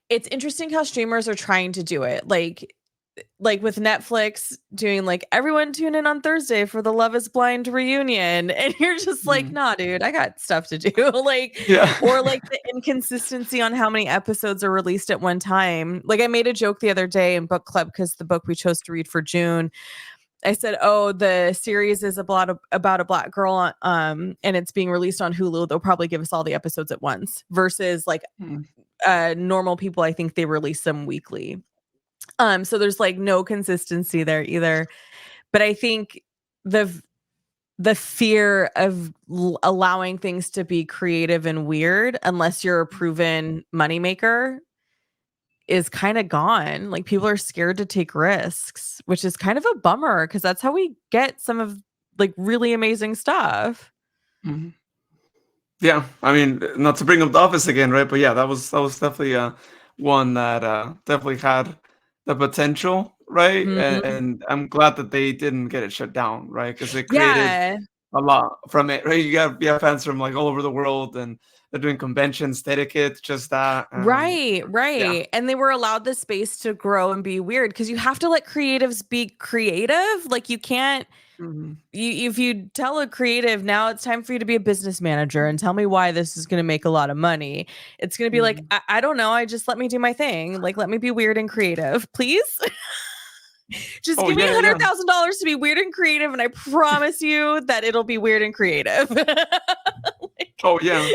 It's interesting how streamers are trying to do it. Like with Netflix doing like everyone tune in on Thursday for the Love is Blind reunion. And you're just like, Mhm. nah, dude, I got stuff to do. Like, Yeah. or like the inconsistency on how many episodes are released at one time. Like I made a joke the other day in book club because the book we chose to read for June, I said, "Oh, the series is about a black girl, and it's being released on Hulu. They'll probably give us all the episodes at once, versus like Mhm. normal people. I think they release them weekly. So there's like no consistency there either. But I think the the fear of allowing things to be creative and weird, unless you're a proven moneymaker, is kind of gone. Like people are scared to take risks, which is kind of a bummer because that's how we get some of like really amazing stuff. Mhm. Yeah, I mean, not to bring up The Office again, right? But yeah, that was definitely one that definitely had the potential, right? Mhm. And I'm glad that they didn't get it shut down, right? Because it created Yeah. a lot from it, right? You have fans from like all over the world, and they're doing conventions, etiquette, just that. Right, Yeah. right. And they were allowed the space to grow and be weird because you have to let creatives be creative. Like you can't Mhm. if you tell a creative now it's time for you to be a business manager and tell me why this is going to make a lot of money, it's going to be like Mhm. I don't know, I just let me do my thing, like let me be weird and creative, please. Just Oh give me yeah, yeah. $100,000 to be weird and creative and I promise you that it'll be weird and creative. Like, Oh yeah.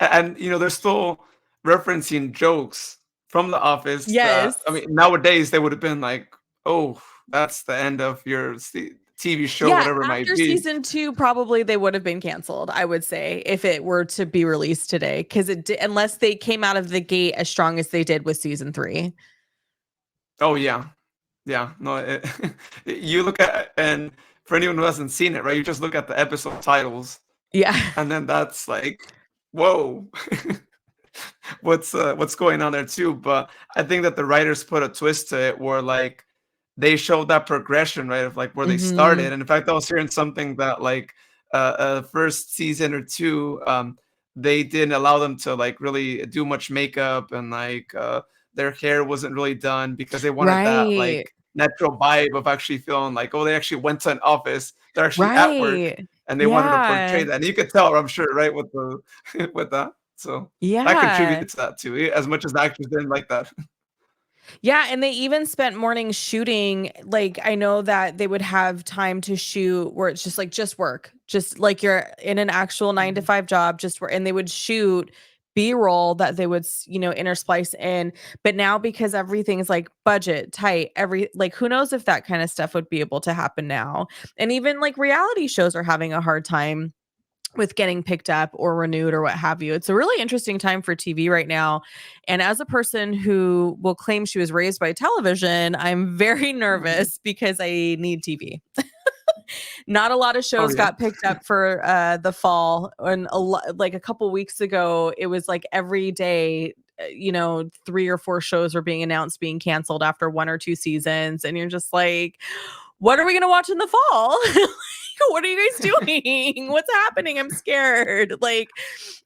And they're still referencing jokes from The Office that, Yes. I mean, nowadays they would have been like, oh, that's the end of your TV show, Yeah, whatever it might after be. season 2, probably they would have been canceled, I would say, if it were to be released today, because unless they came out of the gate as strong as they did with season 3. Oh yeah, yeah. No, you look at, and for anyone who hasn't seen it, right? You just look at the episode titles, Yeah. and then that's like, whoa. What's going on there too. But I think that the writers put a twist to it where like they showed that progression, right, of like where they Mhm. started. And in fact, I was hearing something that like first season or two, they didn't allow them to like really do much makeup, and like their hair wasn't really done because they wanted that Right. like natural vibe of actually feeling like, oh, they actually went to an office, they're actually at work, Right. and they wanted to portray Yeah. that. And you could tell, I'm sure, right, with the with that. So that Yeah. contributed to that too, as much as the actors didn't like that. Yeah, and they even spent mornings shooting. Like, I know that they would have time to shoot where it's just like just work, just like you're in an actual 9 to Mhm. 5 job, just work, and they would shoot B-roll that they would intersplice in. But now, because everything's like budget tight, like who knows if that kind of stuff would be able to happen now. And even like reality shows are having a hard time with getting picked up or renewed or what have you. It's a really interesting time for TV right now. And as a person who will claim she was raised by television, I'm very Mhm. nervous because I need TV. Not a lot of Oh, shows yeah. got picked up for the fall. And like a couple weeks ago, it was like every day, 3 or 4 shows were being announced being canceled after 1 or 2 seasons. And you're just like, what are we going to watch in the fall? What are you guys doing? What's happening? I'm scared. Like,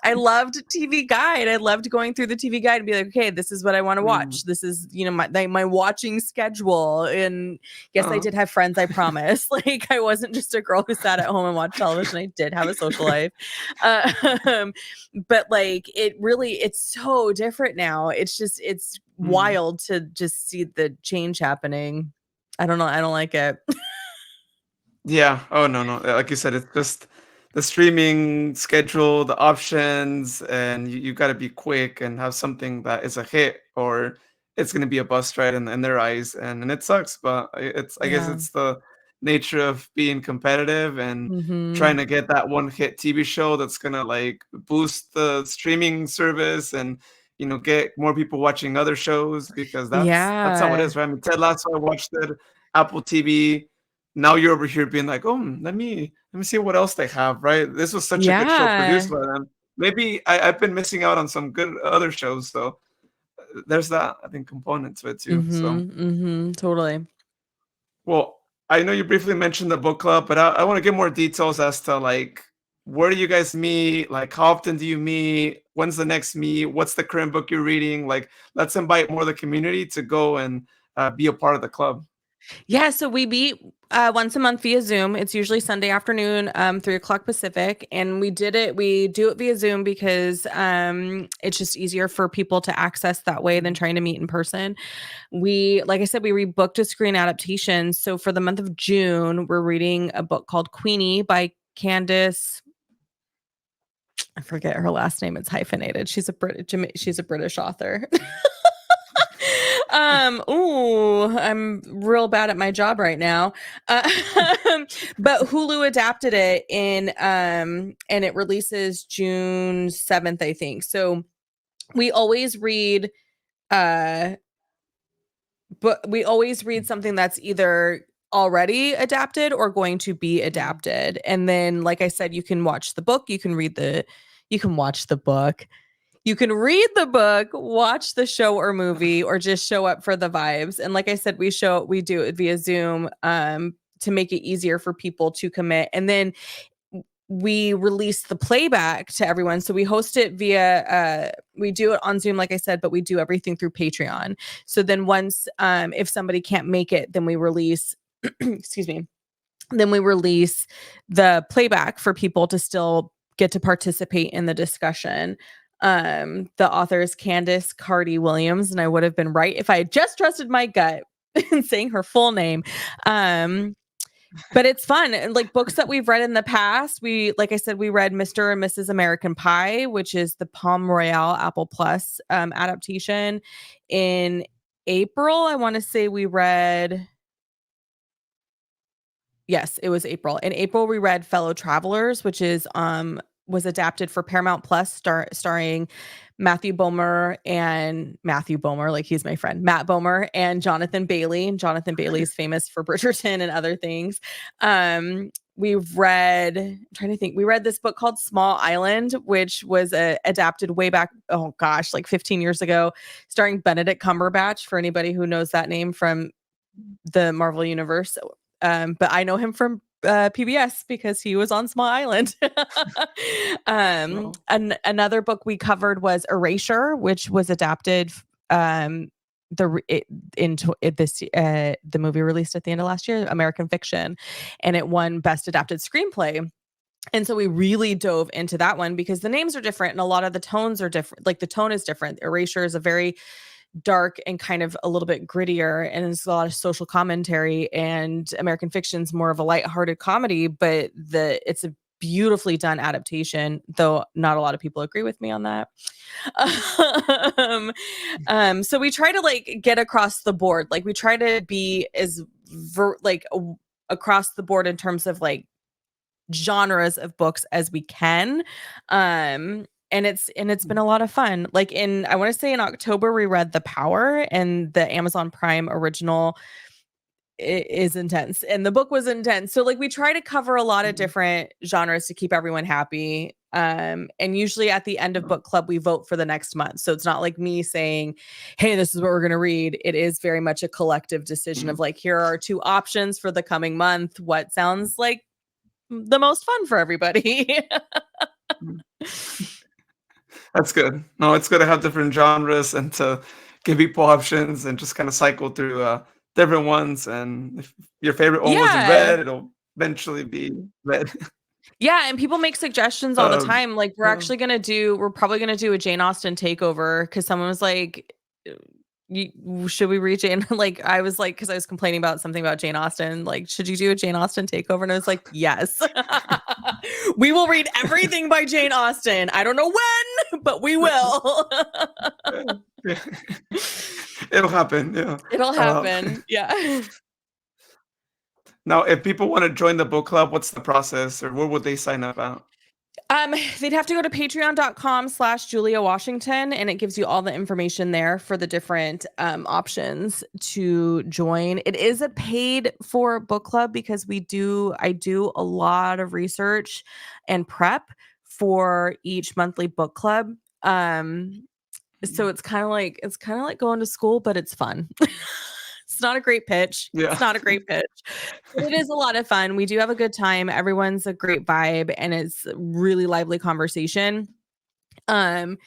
I loved TV Guide. I loved going through the TV Guide and be like, okay, this is what I want to Mm. watch. This is, my watching schedule. And yes, I Uh-huh. did have friends, I promise. Like, I wasn't just a girl who sat at home and watched television. I did have a social life. Um, but like, it's so different now. It's Mm. wild to just see the change happening. I don't know. I don't like it. Yeah. Oh, no, no. Like you said, it's just the streaming schedule, the options, and you got to be quick and have something that is a hit, or it's going to be a bust, right, in their eyes. And it sucks, but I guess Yeah. it's the nature of being competitive and trying Mhm. to get that one hit TV show that's going to like boost the streaming service and, get more people watching other shows, because that's how it Yeah. is, right? I mean, Ted Lasso, I watched it, Apple TV. Now you're over here being like, "Oh, let me see what else they have," right? This was such a good show produced Yeah. by them. Maybe I've been missing out on some good other shows, so there's that, I think, component to it too. So, Mhm, mhm, totally. well, I know you briefly mentioned the book club, but I want to get more details as to like where do you guys meet? Like, how often do you meet? When's the next meet? What's the current book you're reading? Like, let's invite more of the community to go and be a part of the club. Yeah, so we meet once a month via Zoom. It's usually Sunday afternoon, 3 o'clock Pacific. And we do it via Zoom because it's just easier for people to access that way than Mhm. trying to meet in person. Like I said, we rebooked a screen adaptation. So for the month of June, we're reading a book called Queenie by Candace. I forget her last name. It's hyphenated. She's a British author. Ooh, I'm real bad at my job right now. Uh, but Hulu adapted it and it releases June 7th, I think. So we always read uh but we always read something that's either already adapted or going to be Mhm. adapted. And then, like I said, you can watch the book, you can watch the book. You can read the book, watch the show or movie, or just show up for the vibes. And like I said, we do it via Zoom to make it easier for people to commit. And then we release the playback to everyone. So we host it we do it on Zoom, like I said, but we do everything through Patreon. So then once if somebody can't make it, then we release excuse me, then we release the playback for people to still get to participate in the discussion. The author is Candace Carty Williams, and I would have been right if I had just trusted my gut in saying her full name. Um, but it's fun. And like books that we've read in the past, like I said, we read Mr. and Mrs. American Pie, which is the Palm Royale Apple Plus adaptation. In April, I want to say we read. Yes, it was April. In April, we read Fellow Travelers, which is was adapted for Paramount Plus, starring Matthew Bomer, like he's my friend, Matt Bomer and Jonathan Bailey. Jonathan Bailey is famous for Bridgerton and other things. We've read, I'm trying to think, we read this book called Small Island, which was adapted way back, oh gosh, like 15 years ago, starring Benedict Cumberbatch, for anybody who knows that name from the Marvel Universe. But I know him from PBS because he was on Small Island. Another book we covered was Erasure, which was adapted the movie released at the end of last year, American Fiction, and it won Best Adapted Screenplay. And so we really dove into that one because the names are different and a lot of the tones are different. Like the tone is different. Erasure is a very dark and kind of a little bit grittier, and there's a lot of social commentary, and American Fiction's more of a lighthearted comedy, but it's a beautifully done adaptation, though not a lot of people agree with me on that. So we try to like get across the board. Like we try to be as across the board in terms of like genres of books as we can. And it's been a lot of fun. Like I want to say in October, we read The Power, and the Amazon Prime original is intense, and the book was intense. So like we try to cover a lot of different genres to keep everyone happy. And usually at the end of book club, we vote for the next month. So it's not like me saying, hey, this is what we're going to read. It is very much a collective decision of like, here are 2 options for the coming month. What sounds like the most fun for everybody? That's good. No, it's good to have different genres and to give people options and just kind of cycle through different ones. And if your favorite one wasn't Yeah. read, it'll eventually be read. Yeah, and people make suggestions all the time. Like we're probably gonna do a Jane Austen takeover because someone was like, should we read Jane? Like I was like, because I was complaining about something about Jane Austen. Like, should you do a Jane Austen takeover? And I was like, yes, we will read everything by Jane Austen. I don't know when, but we will. It'll happen. Yeah, it'll happen. Yeah. Now, if people want to join the book club, what's the process, or where would they sign up at? They'd have to go to patreon.com/Julia Washington, and it gives you all the information there for the different options to join. It is a paid for book club because I do a lot of research and prep for each monthly book club. So it's kind of like going to school, but it's fun. It's not a great pitch. Yeah. It's not a great pitch. But it is a lot of fun. We do have a good time. Everyone's a great vibe, and it's really lively conversation. And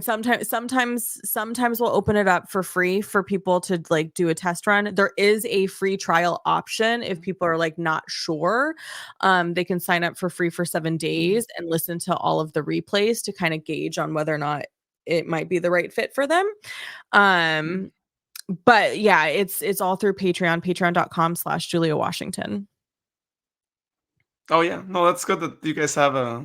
sometimes we'll open it up for free for people to like do a test run. There is a free trial option if people are like not sure. They can sign up for free for 7 days and listen to all of the replays to kind of gauge on whether or not it might be the right fit for them. But yeah, it's all through patreon.com/Julia Washington. Oh yeah, no, that's good that you guys have a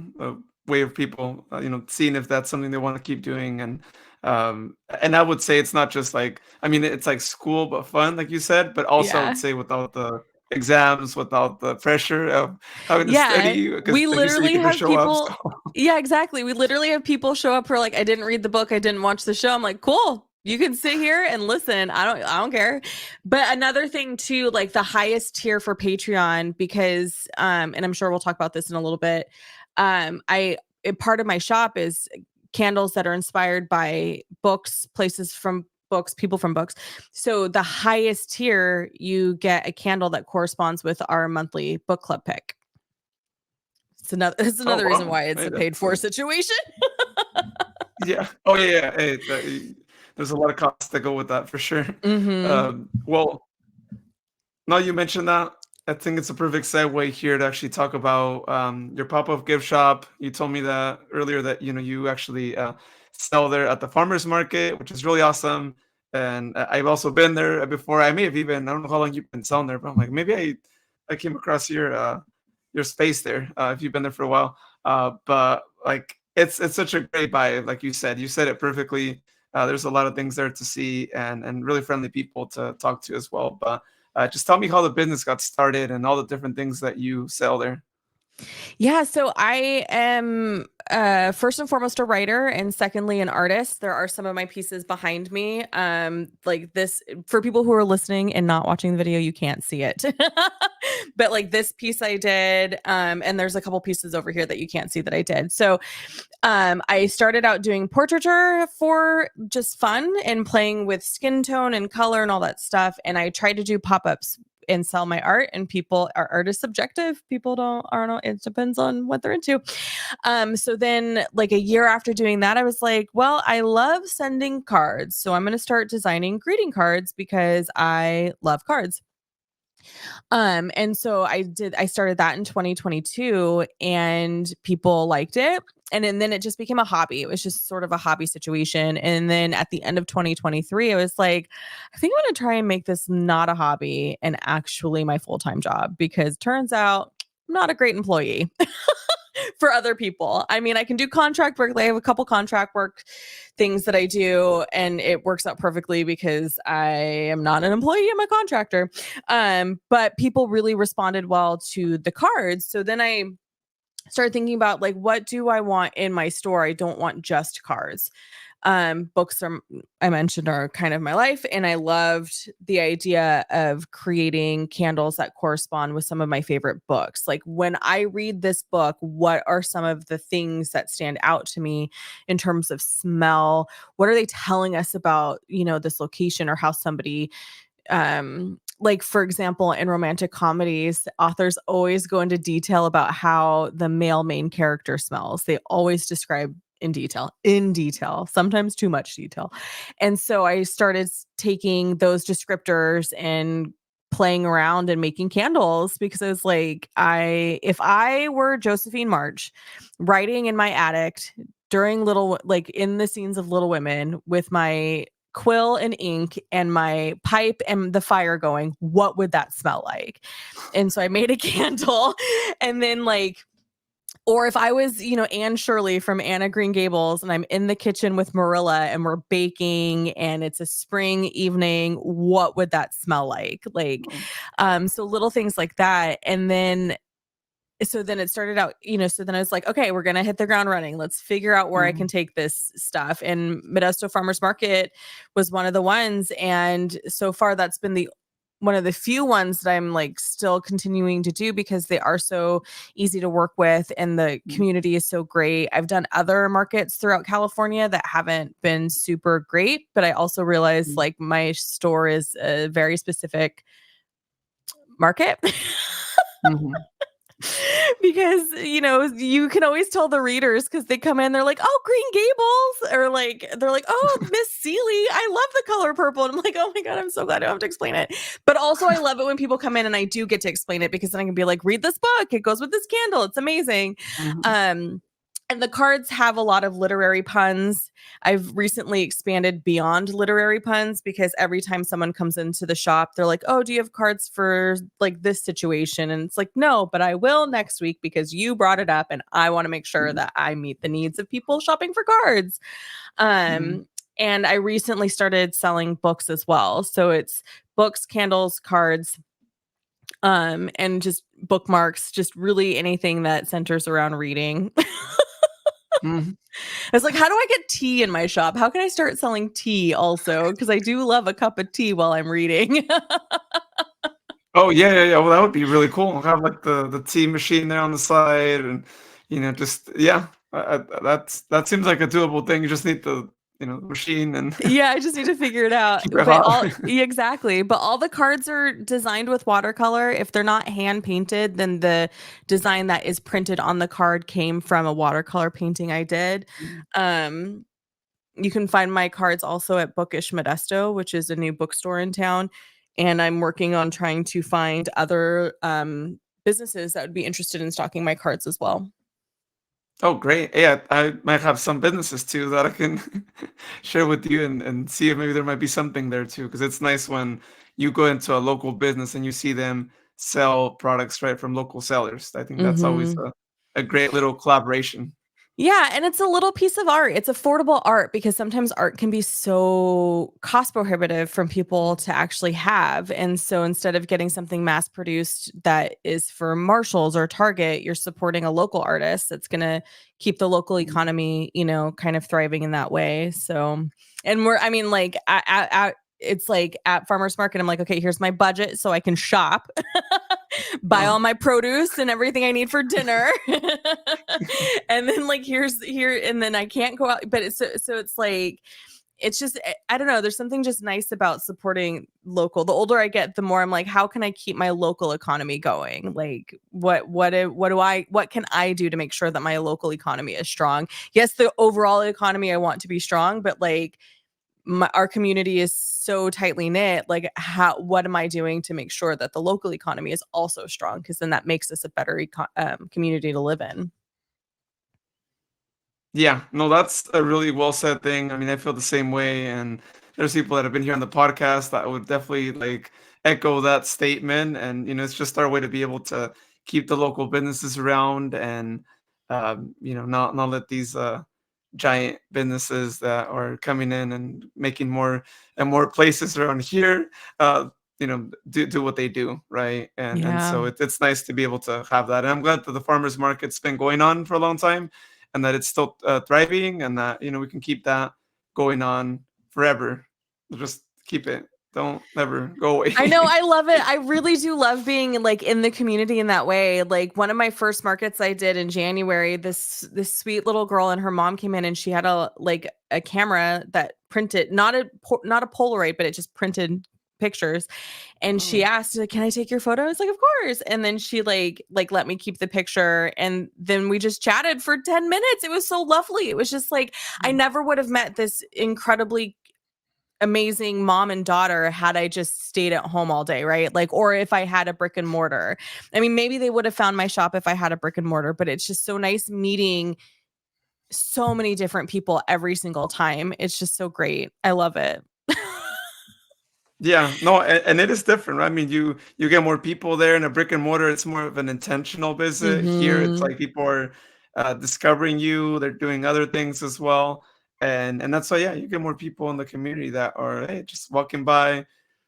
way of people, seeing if that's something they want to keep doing, and I would say it's not just like, I mean, it's like school but fun, like you said, but also I would say without the exams, without the pressure of having to study, because we like you said, you literally can just have show up. people. So. Yeah, exactly. We literally have people show up who are like, I didn't read the book, I didn't watch the show. I'm like, cool. You can sit here and listen. I don't care. But another thing too, like the highest tier for Patreon, because and I'm sure we'll talk about this in a little bit. Part of my shop is candles that are inspired by books, places from books, people from books. So the highest tier, you get a candle that corresponds with our monthly book club pick. It's another reason why it's a paid for situation. Yeah. Oh yeah. Hey, there's a lot of costs that go with that for sure. Well, now you mentioned that, I think it's a perfect segue here to actually talk about your pop-up gift shop. You told me that earlier that you actually sell there at the farmers market, which is really awesome. And I've also been there before. I may have even, I don't know how long you've been selling there, but I'm like, maybe I came across your space there. If you've been there for a while, but like it's such a great vibe. Like you said it perfectly. There's a lot of things there to see, and really friendly people to talk to as well. But just tell me how the business got started and all the different things that you sell there. Yeah, so I am first and foremost a writer, and secondly an artist. There are some of my pieces behind me. Like this, for people who are listening and not watching the video, you can't see it. But like this piece I did, and there's a couple pieces over here that you can't see that I did. So I started out doing portraiture for just fun and playing with skin tone and color and all that stuff. And I tried to do pop-ups and sell my art, and people are art is subjective. People don't know. It depends on what they're into. So then like a year after doing that, I was like, well, I love sending cards. So I'm going to start designing greeting cards because I love cards. And so I started that in 2022 and people liked it. And then it just became a hobby. It was just sort of a hobby situation. And then at the end of 2023, I was like, I think I'm going to try and make this not a hobby and actually my full-time job, because turns out I'm not a great employee for other people. I mean, I can do contract work. I have a couple contract work things that I do, and it works out perfectly because I am not an employee. I'm a contractor. But people really responded well to the cards. So then I started thinking about like, what do I want in my store? I don't want just cards. Books are, I mentioned, are kind of my life, and I loved the idea of creating candles that correspond with some of my favorite books. Like when I read this book, what are some of the things that stand out to me in terms of smell? What are they telling us about, this location, or how somebody like for example, in romantic comedies, authors always go into detail about how the male main character smells. They always describe in detail, sometimes too much detail. And so I started taking those descriptors and playing around and making candles, because I was like, if I were Josephine March writing in my attic during in the scenes of Little Women with my quill and ink and my pipe and the fire going, what would that smell like? And so I made a candle. And then or if I was, Anne Shirley from Anna Green Gables, and I'm in the kitchen with Marilla and we're baking and it's a spring evening, what would that smell like? So little things like that. And then so then it started out, so then I was like, okay, we're going to hit the ground running. Let's figure out where I can take this stuff. And Modesto Farmers Market was one of the ones. And so far that's been one of the few ones that I'm still continuing to do, because they are so easy to work with and the community is so great. I've done other markets throughout California that haven't been super great, but I also realized my store is a very specific market. Because you can always tell the readers, because they come in, they're like, oh, Green Gables, or they're like, oh, Miss Seeley, I love the color purple, and I'm like, oh my god, I'm so glad I don't have to explain it. But also I love it when people come in and I do get to explain it, because then I can be like, read this book, it goes with this candle, it's amazing. And the cards have a lot of literary puns. I've recently expanded beyond literary puns, because every time someone comes into the shop, they're like, oh, do you have cards for this situation? And it's like, no, but I will next week, because you brought it up and I want to make sure that I meet the needs of people shopping for cards. And I recently started selling books as well. So it's books, candles, cards, and just bookmarks, just really anything that centers around reading. I was like, how do I get tea in my shop? How can I start selling tea also? Because I do love a cup of tea while I'm reading. Oh yeah. Well, that would be really cool. Have the tea machine there on the side, and just that seems like a doable thing. You just need the machine and Yeah, I just need to figure it out. keep it hot. Exactly. But all the cards are designed with watercolor. If they're not hand painted, then the design that is printed on the card came from a watercolor painting I did. You can find my cards also at Bookish Modesto, which is a new bookstore in town. And I'm working on trying to find other businesses that would be interested in stocking my cards as well. Oh, great. Yeah, I might have some businesses too that I can share with you, and see if maybe there might be something there too. Because it's nice when you go into a local business and you see them sell products right from local sellers. I think that's always Mm-hmm. a great little collaboration. Yeah, and it's a little piece of art. It's affordable art because sometimes art can be so cost prohibitive from people to actually have. And so instead of getting something mass produced that is for Marshalls or Target, you're supporting a local artist that's going to keep the local economy, kind of thriving in that way. So, and I mean, like, it's like at farmers market, I'm like, okay, here's my budget so I can shop, buy all my produce and everything I need for dinner. And then like here and then I can't go out, but so it's like it's just I don't know, there's something just nice about supporting local. The older I get, the more I'm like, how can I keep my local economy going? Like what can I do to make sure that my local economy is strong? Yes, the overall economy I want to be strong, but like our community is so tightly knit. Like, what am I doing to make sure that the local economy is also strong? Because then that makes us a better community to live in. Yeah, no, that's a really well said thing. I mean, I feel the same way, and there's people that have been here on the podcast that would definitely like echo that statement. And it's just our way to be able to keep the local businesses around, and not let these giant businesses that are coming in and making more and more places around here, do what they do, right? And Yeah. so it's nice to be able to have that. And I'm glad that the farmers market's been going on for a long time, and that it's still thriving, and that we can keep that going on forever. Just keep it. Don't ever go away. I know, I love it. I really do love being like in the community in that way. Like one of my first markets I did in January, this sweet little girl and her mom came in and she had a camera that printed not a Polaroid, but it just printed pictures. And she Oh. asked, like, "Can I take your photo?" I was like, "Of course." And then she like let me keep the picture, and then we just chatted for 10 minutes. It was so lovely. It was just like I never would have met this incredibly amazing mom and daughter had I just stayed at home all day, right? Like, or if I had a brick and mortar. I mean, maybe they would have found my shop if I had a brick and mortar, but it's just so nice meeting so many different people every single time. It's just so great. I love it. Yeah, no, and it is different, right? I mean, you get more people there in a brick and mortar. It's more of an intentional visit. Here, it's Mhm. like people are discovering you. They're doing other things as well, and that's why, yeah, you get more people in the community that are, hey, just walking by.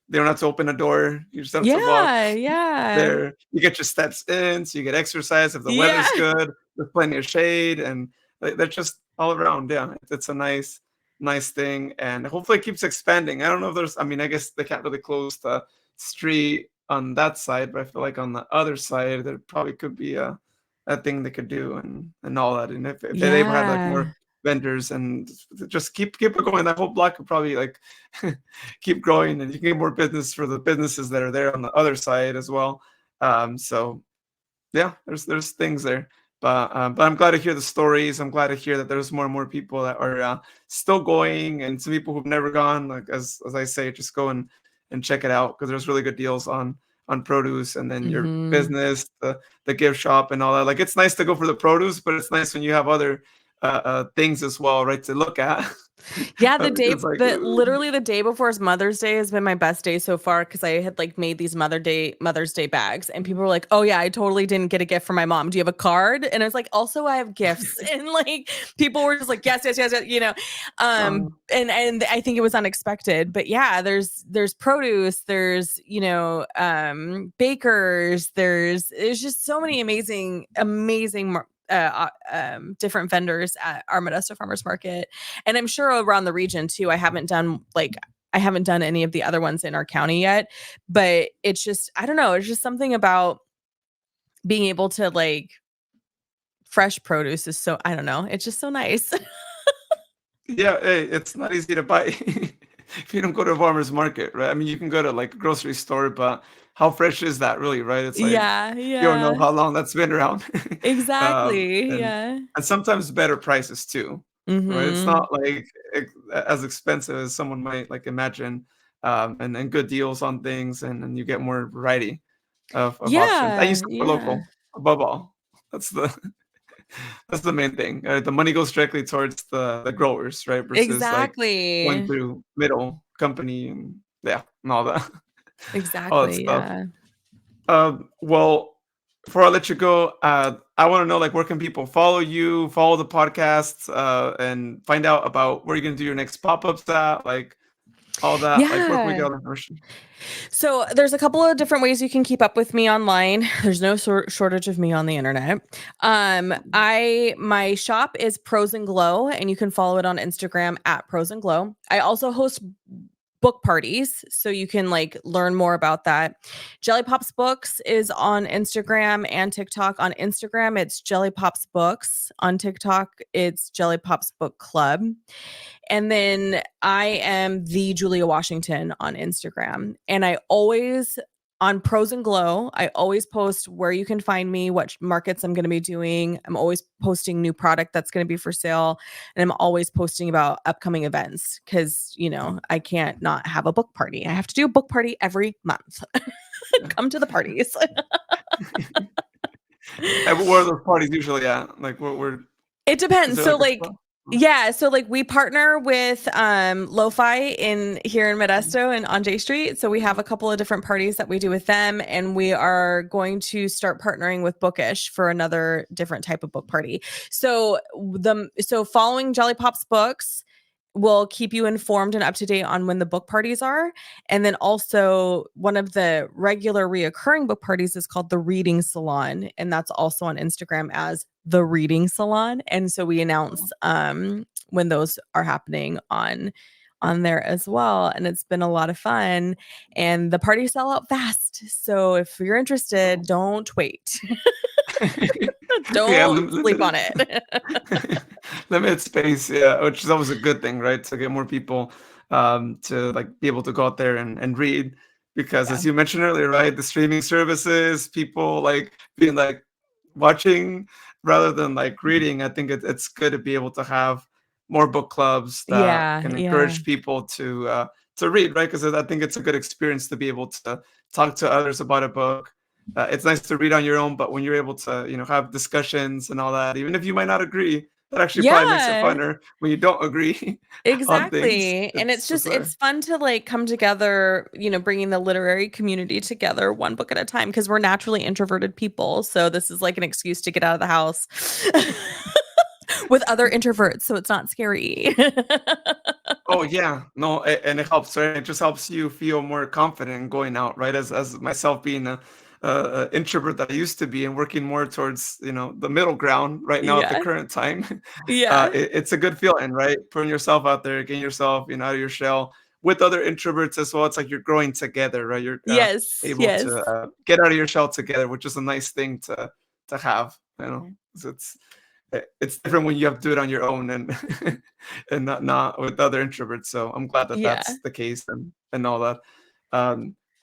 They don't have to open a door. You just have to walk Yeah, yeah. there. You get your steps in, so you get exercise. If the Yeah. weather's good, there's plenty of shade, and they're just all around. Yeah, it's a nice thing, and hopefully it keeps expanding. I don't know if there's, I mean, I guess they can't really close the street on that side, but I feel like on the other side there probably could be a thing they could do, and all that. And if they had like more Yeah. vendors, and just keep it going, that whole block could probably like keep growing, and you can get more business for the businesses that are there on the other side as well. So yeah, there's things there. But I'm glad to hear the stories. I'm glad to hear that there's more and more people that are still going, and some people who've never gone. Like as I say, just go and check it out, because there's really good deals on produce, and then your Mhm. business, the gift shop, and all that. Like, it's nice to go for the produce, but it's nice when you have other things as well, right, to look at. Yeah, It's like, literally the day before Mother's Day has been my best day so far because I had like made these Mother's Day bags, and people were like, "Oh yeah, I totally didn't get a gift for my mom. Do you have a card?" And I was like, "Also, I have gifts." And like people were just like, "Yes, yes, yes, yes," uh, and I think it was unexpected, but yeah, there's produce, there's bakers, there's just so many amazing different vendors at our Modesto Farmers Market, and I'm sure around the region too. I haven't done any of the other ones in our county yet, but it's just I don't know. It's just something about being able to like fresh produce is so I don't know. It's just so nice. yeah, hey, it's not easy to buy if you don't go to a farmer's market, right? I mean, you can go to like a grocery store, but how fresh is that really, right? It's like Yeah, you don't know yeah. how long that's been around. um, Exactly. and Yeah. and sometimes better prices too, right? It's Mhm. not like as expensive as someone might like imagine, and good deals on things, and you get more variety of options, and you Yeah, support yeah. local above all. That's the that's the main thing. The money goes directly towards the growers, right? Versus like going Exactly. through middle company, and yeah, and all that all that Exactly. stuff. Yeah. Well, before I let you go, I want to know like where can people follow you, follow the podcast, and find out about where you're gonna do your next pop-ups at, like all that. Like where can we get Yeah. all the information? So there's a couple of different ways you can keep up with me online. There's no shortage of me on the internet. I my shop is Pros and Glow, and you can follow it on Instagram at Pros and Glow. I also host book parties, so you can like learn more about that. Jelly Pops Books is on Instagram and TikTok. On Instagram, it's Jelly Pops Books. On TikTok, it's Jelly Pops Book Club. And then I am the Julia Washington on Instagram. And I always, on Pros and Glow, I always post where you can find me, what markets I'm going to be doing. I'm always posting new product that's going to be for sale. And I'm always posting about upcoming events because, I can't not have a book party. I have to do a book party every month. Yeah. Come to the parties. And where are those parties usually at? Like where It is depends. there So like a like spot? yeah, so like we partner with Lo-Fi in here in Modesto and on J Street. So we have a couple of different parties that we do with them, and we are going to start partnering with Bookish for another different type of book party. So following Jolly Pops Books will keep you informed and up to date on when the book parties are. And then also one of the regular reoccurring book parties is called the Reading Salon. And that's also on Instagram as the Reading Salon. And so we announce when those are happening on there as well. And it's been a lot of fun. And the parties sell out fast. So if you're interested, don't wait. Yeah, Don't sleep on limited it. limited space, yeah, which is always a good thing, right? To get more people to like be able to go out there and read. Because Yeah. as you mentioned earlier, right, the streaming services, people like being like watching rather than like reading. I think it's good to be able to have more book clubs that Yeah. can Yeah. encourage people to read, right? Because I think it's a good experience to be able to talk to others about a book. It's nice to read on your own, but when you're able to, have discussions and all that, even if you might not agree, that actually probably makes it Yeah. funner when you don't agree on things. Exactly. And It's it's fun to like come together, bringing the literary community together one book at a time because we're naturally introverted people. So this is like an excuse to get out of the house with other introverts. So it's not scary. Oh yeah, no, and it helps, right? It just helps you feel more confident going out, right? As myself being a introvert that I used to be, and working more towards the middle ground right now at the Yeah. current time. Yeah. It's a good feeling, right? Putting yourself out there, getting yourself out of your shell with other introverts as well. It's like you're growing together, right? You're Yes. able Yes. to get out of your shell together, which is a nice thing to have. 'Cause it's different when you have to do it on your own and and not with other introverts. So I'm glad that Yeah. that's the case and all that.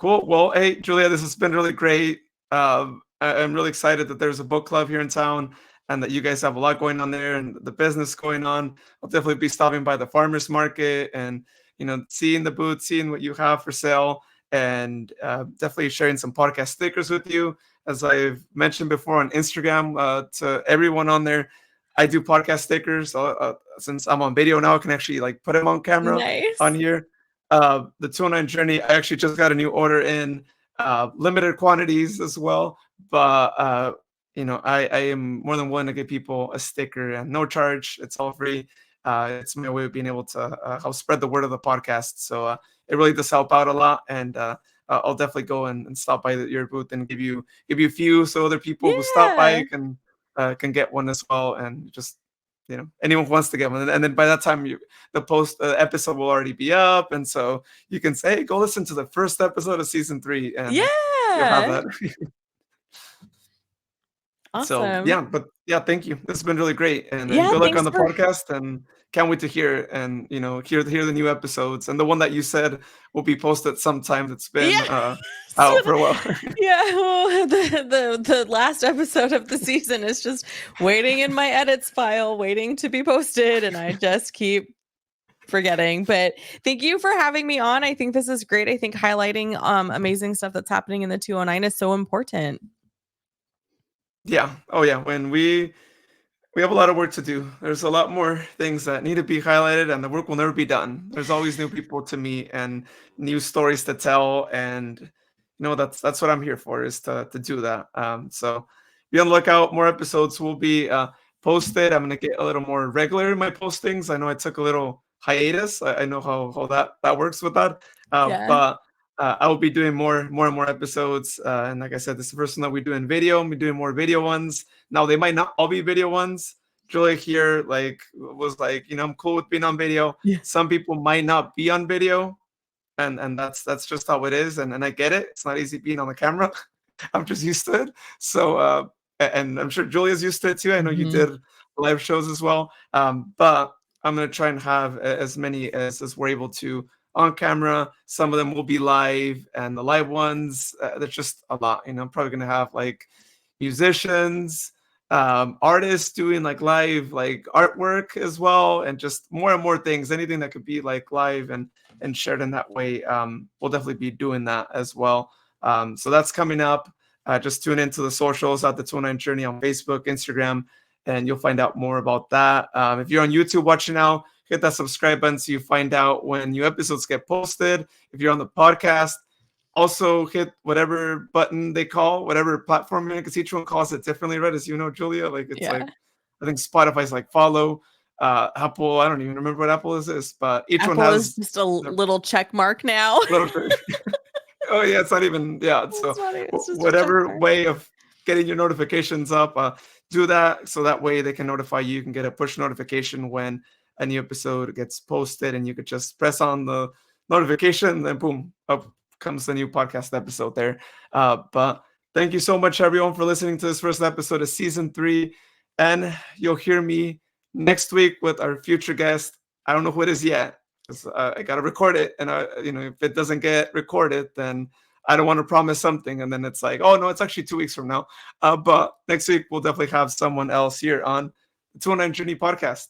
Cool. Well, hey Julia, this has been really great. I'm really excited that there's a book club here in town and that you guys have a lot going on there and the business going on. I'll definitely be stopping by the farmers market and seeing the booth, seeing what you have for sale, and definitely sharing some podcast stickers with you. As I've mentioned before on Instagram, to everyone on there, I do podcast stickers. Since I'm on video now, I can actually like put them on camera on Nice. here. The 209 Journey, I actually just got a new order in, limited quantities as well. But I am more than willing to give people a sticker and no charge. It's all free. It's my way of being able to help spread the word of the podcast. So it really does help out a lot, and I'll definitely go and stop by your booth and give you a few so other people who stop by Yeah. can get one as well, and just anyone who wants to get one, and then by that time the post episode will already be up, and so you can say, hey, go listen to the first episode of season 3, and you'll have Yeah. that. So Awesome. yeah, but yeah, thank you. This has been really great, and Yeah. good luck on Thanks the for podcast, and can't wait to hear it, and hear the new episodes, and the one that you said will be posted sometime that's Yeah. been So out for a while. yeah, well, the last episode of the season is just waiting in my edits file, waiting to be posted, and I just keep forgetting. But thank you for having me on. I think this is great. I think highlighting amazing stuff that's happening in the 209 is so important. Yeah. Oh yeah. When we have a lot of work to do. There's a lot more things that need to be highlighted, and the work will never be done. There's always new people to meet and new stories to tell, and that's what I'm here for, is to do that. So be on the lookout. More episodes will be posted. I'm gonna get a little more regular in my postings. I know I took a little hiatus. I know how that works with that. Yeah. But I will be doing more and more episodes. And like I said, this is the first one that we do in video. I'm doing more video ones. Now they might not all be video ones. Julia here was like, I'm cool with being on video. Yeah. Some people might not be on video, and that's just how it is. And I get it. It's not easy being on the camera. I'm just used to it. So and I'm sure Julia's used to it too. I know you Mhm. did live shows as well. But I'm gonna try and have as many as we're able to on camera. Some of them will be live, and the live ones, there's just a lot. I'm probably gonna have like musicians, artists doing like live like artwork as well, and just more and more things. Anything that could be like live and shared in that way. We'll definitely be doing that as well. So that's coming up. Just tune into the socials at the 209 Journey on Facebook, Instagram, and you'll find out more about that. If you're on YouTube watching now, hit that subscribe button so you find out when new episodes get posted. If you're on the podcast, also hit whatever button they call, whatever platform, because each one calls it differently, right? As you know, Julia, like it's Yeah. like, I think Spotify's like follow. Apple, I don't even remember what Apple is this, but each one Apple is has just a little check mark now. little. Oh yeah, it's not even, yeah. So It's not even, it's just a check whatever mark. way of getting your notifications up, do that so that way they can notify you. You can get a push notification when a new episode gets posted, and you could just press on the notification, and then boom, up comes the new podcast episode there. But thank you so much, everyone, for listening to this first episode of season 3, and you'll hear me next week with our future guest. I don't know who it is yet, 'cause, I got to record it. And if it doesn't get recorded, then I don't want to promise something. And then it's like, oh no, it's actually 2 weeks from now. But next week, we'll definitely have someone else here on the 209 Journey podcast.